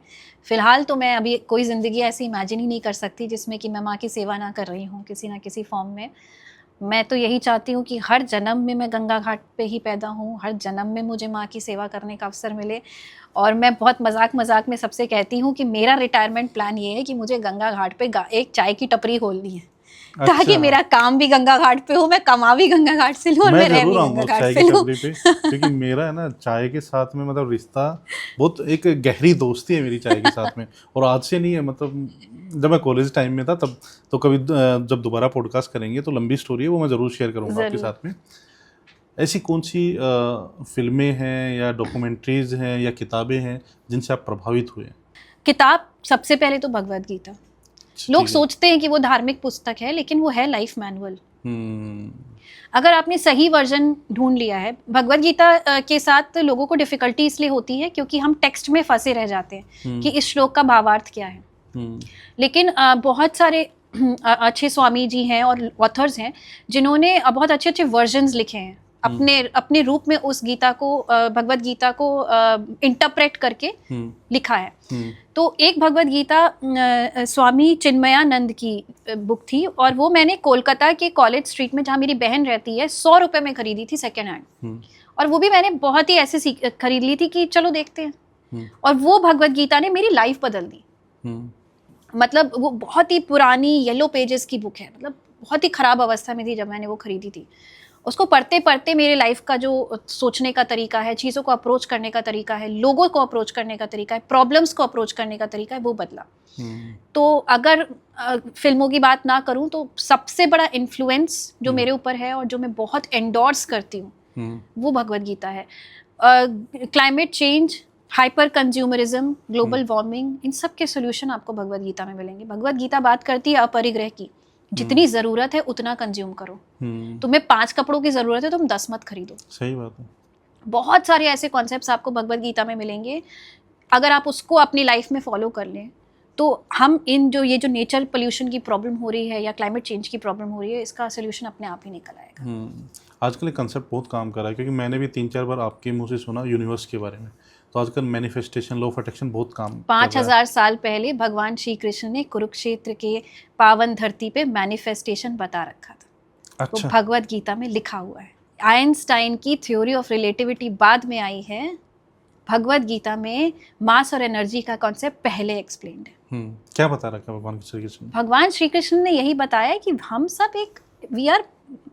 फिलहाल तो मैं अभी कोई ज़िंदगी ऐसी इमेजिन ही नहीं कर सकती जिसमें कि मैं माँ की सेवा ना कर रही हूँ किसी ना किसी फॉर्म में। मैं तो यही चाहती हूँ कि हर जन्म में मैं गंगा घाट पे ही पैदा हूँ, हर जन्म में मुझे माँ की सेवा करने का अवसर मिले। और मैं बहुत मजाक में सबसे कहती हूँ कि मेरा रिटायरमेंट प्लान ये है कि मुझे गंगा घाट पे एक चाय की टपरी खोलनी है। अच्छा। ताकि मेरा काम भी गंगा घाट पे हो, मैं कमा भी गंगा घाट से लूं और मैं रह भी गंगा घाट पे लूं। क्योंकि मेरा है ना चाय के साथ में मतलब रिश्ता बहुत एक गहरी दोस्ती है मेरी चाय के साथ में। और आज से नहीं है, मतलब जब मैं कॉलेज टाइम में था तब तो कभी जब दोबारा पॉडकास्ट करेंगे तो लंबी स्टोरी है, वो मैं ज़रूर शेयर करूँगा आपके साथ में। ऐसी कौन सी फिल्में हैं या डॉक्यूमेंट्रीज हैं या किताबें हैं जिनसे आप प्रभावित हुए? किताब सबसे पहले तो भगवद गीता। लोग सोचते हैं कि वो धार्मिक पुस्तक है, लेकिन वो है लाइफ मैनुअल। अगर आपने सही वर्जन ढूंढ लिया है, भगवद गीता के साथ लोगों को डिफिकल्टी इसलिए होती है क्योंकि हम टेक्स्ट में फंसे रह जाते हैं कि इस श्लोक का भावार्थ क्या है। लेकिन बहुत सारे अच्छे स्वामी जी हैं और ऑथर्स हैं जिन्होंने बहुत अच्छे अच्छे वर्जन्स लिखे हैं अपने रूप में उस गीता को, भगवद गीता को इंटरप्रेट करके लिखा है। तो एक भगवद गीता स्वामी चिन्मयानंद की बुक थी और वो मैंने कोलकाता के कॉलेज स्ट्रीट में जहाँ मेरी बहन रहती है 100 रुपये में खरीदी थी सेकेंड हैंड। और वो भी मैंने बहुत ही ऐसे खरीद ली थी कि चलो देखते हैं। और वो भगवद गीता ने मेरी लाइफ बदल दी। मतलब वो बहुत ही पुरानी येलो पेजेस की बुक है, मतलब बहुत ही ख़राब अवस्था में थी जब मैंने वो खरीदी थी। उसको पढ़ते पढ़ते मेरे लाइफ का जो सोचने का तरीका है, चीज़ों को अप्रोच करने का तरीका है, लोगों को अप्रोच करने का तरीका है, प्रॉब्लम्स को अप्रोच करने का तरीका है, वो बदला। तो अगर फिल्मों की बात ना करूं तो सबसे बड़ा इन्फ्लुएंस जो मेरे ऊपर है और जो मैं बहुत एंडोर्स करती हूँ वो भगवद गीता है। Climate change, hyper consumerism, global warming, इन सब के सोल्यूशन आपको भगवद गीता में मिलेंगे। भगवद गीता बात करती है अपरिग्रह की। जितनी जरूरत है उतना कंज्यूम करो। तुम्हें 5 कपड़ों की जरूरत है, तुम 10 मत खरीदो। सही बात है। बहुत सारे ऐसे कॉन्सेप्ट्स आपको भगवद गीता में मिलेंगे। अगर आप उसको अपनी लाइफ में फॉलो कर लें तो हम ये जो नेचर पोल्यूशन की प्रॉब्लम हो रही है या क्लाइमेट चेंज की प्रॉब्लम हो रही है, इसका सोल्यूशन अपने आप ही निकल आएगा। आजकल एक कंसेप्ट बहुत काम कर रहा है, क्योंकि मैंने भी 3-4 बार आपके मुंह से सुना यूनिवर्स के बारे में। तो आजकल मैनिफेस्टेशन, लॉ ऑफ अट्रैक्शन बहुत काम 5000 साल पहले भगवान श्री कृष्ण ने कुरुक्षेत्र के पावन धरती पे मैनिफेस्टेशन बता रखा था। अच्छा। तो भगवद गीता में लिखा हुआ है। आइंस्टाइन की थ्योरी ऑफ रिलेटिविटी बाद में आई है, भगवद गीता में मास और एनर्जी का कॉन्सेप्ट पहले एक्सप्लेन्ड है। क्या बता रखा है भगवान श्री कृष्ण? भगवान श्री कृष्ण ने यही बताया कि हम सब we are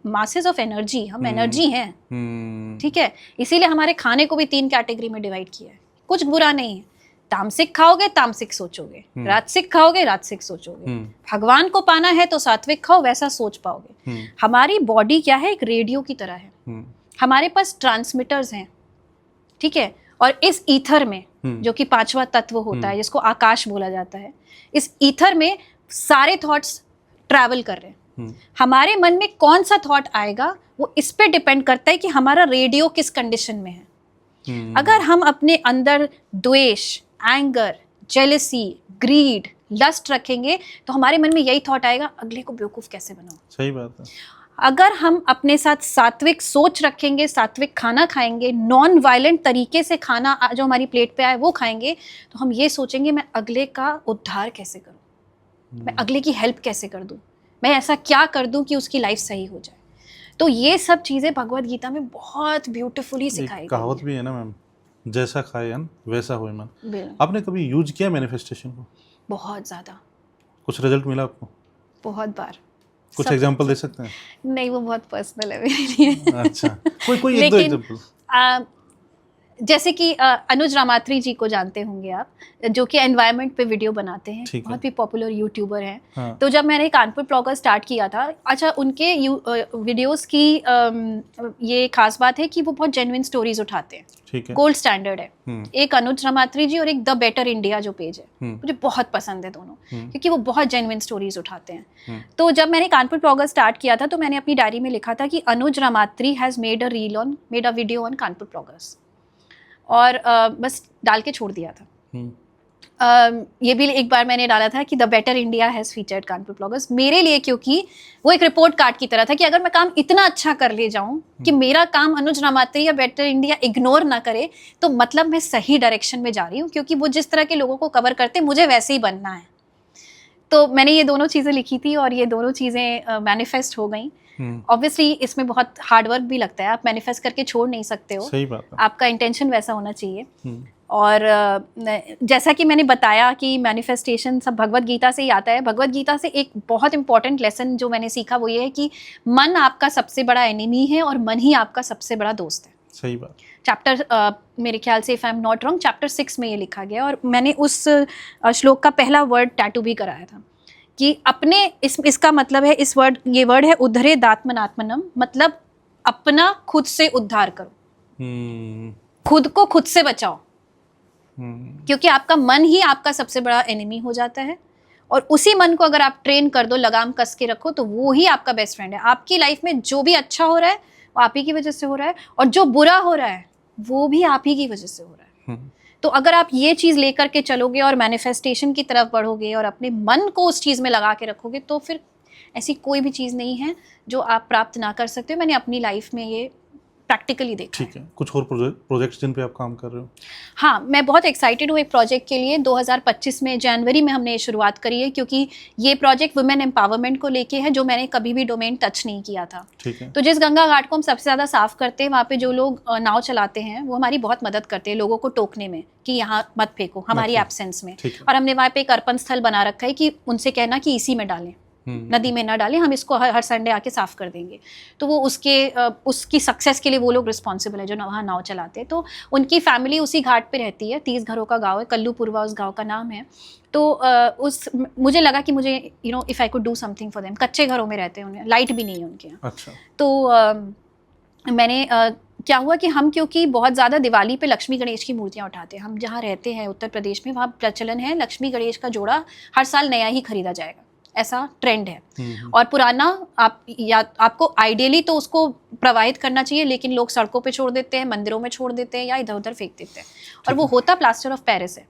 masses of energy, हम एनर्जी हैं। ठीक है, इसीलिए हमारे खाने को भी 3 कैटेगरी में डिवाइड किया है। कुछ बुरा नहीं है, तामसिक खाओगे तामसिक सोचोगे, राजसिक खाओगे राजसिक सोचोगे। भगवान को पाना है तो सात्विक खाओ, वैसा सोच पाओगे। हमारी बॉडी क्या है, एक रेडियो की तरह है। हमारे पास ट्रांसमिटर्स हैं, ठीक है। और इस ईथर में जो कि 5वां तत्व होता है, जिसको आकाश बोला जाता है, इस ईथर में सारे थॉट्स ट्रैवल कर रहे हैं। हमारे मन में कौन सा थॉट आएगा वो इस पे डिपेंड करता है कि हमारा रेडियो किस कंडीशन में है। अगर हम अपने अंदर द्वेष, एंगर, जेलसी, ग्रीड, लस्ट रखेंगे तो हमारे मन में यही थॉट आएगा, अगले को बेवकूफ कैसे बनाऊं। सही बात है। अगर हम अपने साथ सात्विक सोच रखेंगे, सात्विक खाना खाएंगे, नॉन वायलेंट तरीके से खाना जो हमारी प्लेट पे आए वो खाएंगे, तो हम ये सोचेंगे मैं अगले का उद्धार कैसे करूं, मैं अगले की हेल्प कैसे कर दूं, मैं ऐसा क्या कर दूं कि उसकी लाइफ सही हो जाए। तो ये सब चीज़ें भगवद गीता में बहुत ब्यूटीफुली सिखाई गई है। कहावत भी है ना मैम, जैसा खाए अन्न वैसा होए मन। आपने कभी यूज किया मैनिफेस्टेशन को? बहुत ज़्यादा। कुछ रिजल्ट मिला आपको? बहुत बार। कुछ एग्जांपल दे सकते हैं? नहीं, वो बहुत पर्सनल है मेरे लिए। अच्छा, कोई एक दो एग्जांपल। जैसे कि अनुज रामात्री जी को जानते होंगे आप, जो कि एनवायरनमेंट पे वीडियो बनाते हैं, ठीक है। बहुत ही पॉपुलर यूट्यूबर हैं। हाँ। तो जब मैंने कानपुर ब्लॉगर स्टार्ट किया था, अच्छा उनके वीडियोस की ये खास बात है कि वो बहुत जेन्युइन स्टोरीज उठाते हैं, ठीक है। गोल्ड स्टैंडर्ड है। एक अनुज रामात्री जी और एक द बेटर इंडिया जो पेज है, मुझे बहुत पसंद है दोनों, क्योंकि वो बहुत जेन्युइन स्टोरीज उठाते हैं। तो जब मैंने कानपुर ब्लॉगर स्टार्ट किया था तो मैंने अपनी डायरी में लिखा था कि Anuj Ramatri has made a video on Kanpur bloggers, और बस डाल के छोड़ दिया था। ये भी एक बार मैंने डाला था कि the better India has featured Kanpur bloggers, मेरे लिए, क्योंकि वो एक रिपोर्ट कार्ड की तरह था कि अगर मैं काम इतना अच्छा कर ले जाऊं कि मेरा काम अनुज रामात्री या बेटर इंडिया इग्नोर ना करे, तो मतलब मैं सही डायरेक्शन में जा रही हूँ, क्योंकि वो जिस तरह के लोगों को कवर करते मुझे वैसे ही बनना है। तो मैंने ये दोनों चीज़ें लिखी थी और ये दोनों चीज़ें मैनिफेस्ट हो गई। ऑब्वियसली इसमें बहुत हार्डवर्क भी लगता है, आप मैनिफेस्ट करके छोड़ नहीं सकते हो, सही बात है। आपका इंटेंशन वैसा होना चाहिए। और जैसा कि मैंने बताया कि मैनिफेस्टेशन सब भगवत गीता से ही आता है। भगवत गीता से एक बहुत इंपॉर्टेंट लेसन जो मैंने सीखा वो ये है कि मन आपका सबसे बड़ा एनिमी है और मन ही आपका सबसे बड़ा दोस्त है। सही बात। चैप्टर मेरे ख्याल से, if I am not wrong, chapter 6 में ये लिखा गया, और मैंने उस श्लोक का पहला वर्ड टैटू भी कराया था कि अपने इसका मतलब है, ये वर्ड है उद्धरे दात्मनात्मनम, मतलब अपना खुद से उद्धार करो, खुद को खुद से बचाओ, क्योंकि आपका मन ही आपका सबसे बड़ा एनिमी हो जाता है। और उसी मन को अगर आप ट्रेन कर दो, लगाम कस के रखो, तो वो ही आपका बेस्ट फ्रेंड है। आपकी लाइफ में जो भी अच्छा हो रहा है वो आप ही की वजह से हो रहा है, और जो बुरा हो रहा है वो भी आप ही की वजह से हो रहा है। तो अगर आप ये चीज़ लेकर के चलोगे और मैनिफेस्टेशन की तरफ बढ़ोगे और अपने मन को उस चीज़ में लगा के रखोगे, तो फिर ऐसी कोई भी चीज़ नहीं है जो आप प्राप्त ना कर सकते हो। मैंने अपनी लाइफ में ये प्रैक्टिकली देखा। ठीक है। कुछ और प्रोजेक्ट्स जिन पे आप काम कर रहे हो? हाँ, मैं बहुत एक्साइटेड हूँ एक प्रोजेक्ट के लिए। 2025 में जनवरी में हमने शुरुआत करी है, क्योंकि ये प्रोजेक्ट वुमेन एम्पावरमेंट को लेके है, जो मैंने कभी भी डोमेन टच नहीं किया था। ठीक है। तो जिस गंगा घाट को हम सबसे ज़्यादा साफ करते हैं, वहाँ पे जो लोग नाव चलाते हैं वो हमारी बहुत मदद करते हैं लोगों को टोकने में कि यहाँ मत फेंको हमारी एब्सेंस में। और हमने वहाँ पे एक अर्पण स्थल बना रखा है कि उनसे कहना कि इसी में डालें, नदी में ना डालें, हम इसको हर संडे आके साफ कर देंगे। तो वो उसकी सक्सेस के लिए वो लोग रिस्पॉन्सिबल है जो वहाँ नाव चलाते हैं। तो उनकी फैमिली उसी घाट पे रहती है, 30 घरों का गांव है, कल्लूपुरवा उस गांव का नाम है। तो मुझे लगा कि मुझे if I could do something for them. कच्चे घरों में रहते हैं, उन्हें लाइट भी नहीं है उनके यहाँ। अच्छा। तो मैंने क्या हुआ कि हम, क्योंकि बहुत ज़्यादा दिवाली पे लक्ष्मी गणेश की मूर्तियाँ उठाते हैं, हम जहाँ रहते हैं उत्तर प्रदेश में, वहाँ प्रचलन है लक्ष्मी गणेश का जोड़ा हर साल नया ही खरीदा जाएगा, ऐसा ट्रेंड है। और पुराना आपको आइडियली तो उसको प्रवाहित करना चाहिए, लेकिन लोग सड़कों पे छोड़ देते हैं, मंदिरों में छोड़ देते हैं या इधर उधर फेंक देते हैं, और वो होता प्लास्टर ऑफ पेरिस है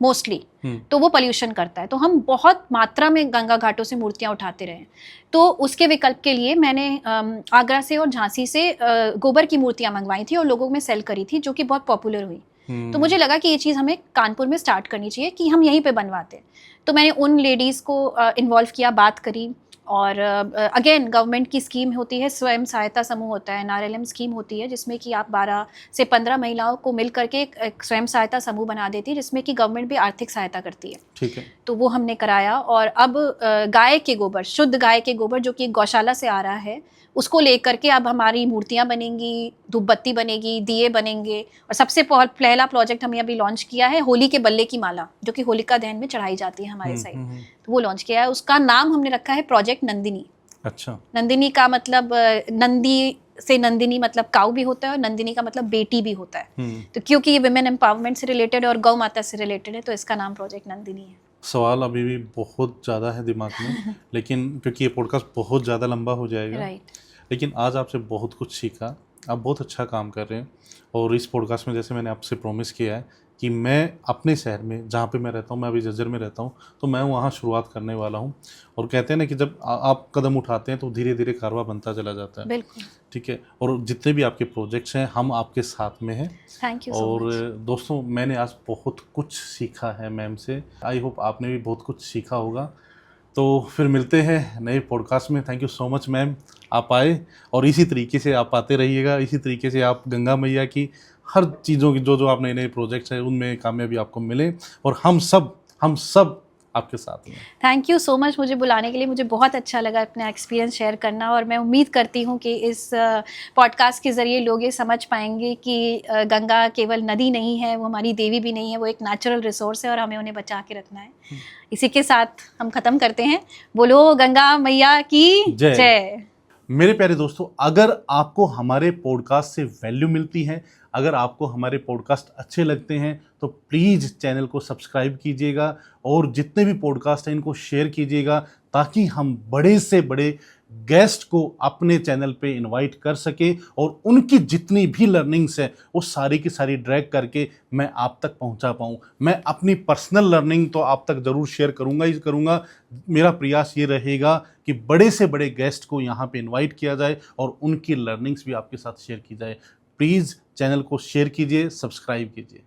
मोस्टली, तो वो पोल्यूशन करता है। तो हम बहुत मात्रा में गंगा घाटों से मूर्तियां उठाते रहे। तो उसके विकल्प के लिए मैंने आगरा से और झांसी से गोबर की मूर्तियां मंगवाई थी और लोगों में सेल करी थी, जो कि बहुत पॉपुलर हुई। तो मुझे लगा कि ये चीज़ हमें कानपुर में स्टार्ट करनी चाहिए कि हम यहीं पे बनवाते। तो मैंने उन लेडीज़ को इन्वॉल्व किया, बात करी, और अगेन गवर्नमेंट की स्कीम होती है, स्वयं सहायता समूह होता है, NRLM स्कीम होती है, जिसमें कि आप 12 से 15 महिलाओं को मिल करके एक स्वयं सहायता समूह बना देती है, जिसमें कि गवर्नमेंट भी आर्थिक सहायता करती है। ठीक है। तो वो हमने कराया, और अब गाय के गोबर, शुद्ध गाय के गोबर जो कि गौशाला से आ रहा है, उसको लेकर के अब हमारी मूर्तियाँ बनेंगी, धूपबत्ती बनेगी, दिए बनेंगे। और सबसे पहला प्रोजेक्ट हमने अभी लॉन्च किया है होली के बल्ले की माला, जो कि होलिका दहन में चढ़ाई जाती है हमारे साइड। तो वो लॉन्च किया है, उसका नाम हमने रखा है प्रोजेक्ट नंदिनी। अच्छा। नंदिनी का मतलब नंदी से नंदिनी मतलब काऊ भी होता है, और नंदिनी का मतलब बेटी भी होता है। तो क्योंकि ये विमेन एम्पावरमेंट से रिलेटेड है और गौ माता से रिलेटेड है, तो इसका नाम प्रोजेक्ट नंदिनी है। सवाल अभी भी बहुत ज़्यादा है दिमाग में लेकिन क्योंकि ये पॉडकास्ट बहुत ज़्यादा लंबा हो जाएगा, राइट। लेकिन आज आपसे बहुत कुछ सीखा। आप बहुत अच्छा काम कर रहे हैं, और इस पॉडकास्ट में जैसे मैंने आपसे प्रॉमिस किया है कि मैं अपने शहर में, जहाँ पे मैं रहता हूँ, मैं अभी जज्जर में रहता हूँ, तो मैं वहाँ शुरुआत करने वाला हूँ। और कहते हैं ना कि जब आप कदम उठाते हैं तो धीरे धीरे कारवा बनता चला जाता है। बिल्कुल। ठीक है। और जितने भी आपके प्रोजेक्ट्स हैं, हम आपके साथ में हैं। थैंक यू सो और मच। दोस्तों, मैंने आज बहुत कुछ सीखा है मैम से। आई होप आपने भी बहुत कुछ सीखा होगा। तो फिर मिलते हैं नए पॉडकास्ट में। Thank you so much ma'am, आप आए, और इसी तरीके से आप आते रहिएगा। इसी तरीके से आप गंगा मैया की हर चीज़ों की जो आप नए नए प्रोजेक्ट्स हैं उनमें कामयाबी आपको मिले, और हम सब आपके साथ में। थैंक यू सो मच मुझे बुलाने के लिए। मुझे बहुत अच्छा लगा अपना एक्सपीरियंस शेयर करना, और मैं उम्मीद करती हूँ कि इस पॉडकास्ट के ज़रिए लोग ये समझ पाएंगे कि गंगा केवल नदी नहीं है, वो हमारी देवी भी नहीं है, वो एक नेचुरल रिसोर्स है और हमें उन्हें बचा के रखना है। इसी के साथ हम ख़त्म करते हैं। बोलो गंगा मैया की जय। जय। मेरे प्यारे दोस्तों, अगर आपको हमारे पॉडकास्ट से वैल्यू मिलती है, अगर आपको हमारे पॉडकास्ट अच्छे लगते हैं, तो प्लीज़ चैनल को सब्सक्राइब कीजिएगा और जितने भी पॉडकास्ट हैं इनको शेयर कीजिएगा, ताकि हम बड़े से बड़े गेस्ट को अपने चैनल पे इनवाइट कर सके और उनकी जितनी भी लर्निंग्स है वो सारी की सारी ड्रैग करके मैं आप तक पहुंचा पाऊं। मैं अपनी पर्सनल लर्निंग तो आप तक ज़रूर शेयर करूंगा ही करूंगा। मेरा प्रयास ये रहेगा कि बड़े से बड़े गेस्ट को यहाँ पे इनवाइट किया जाए और उनकी लर्निंग्स भी आपके साथ शेयर की जाए। प्लीज़ चैनल को शेयर कीजिए, सब्सक्राइब कीजिए।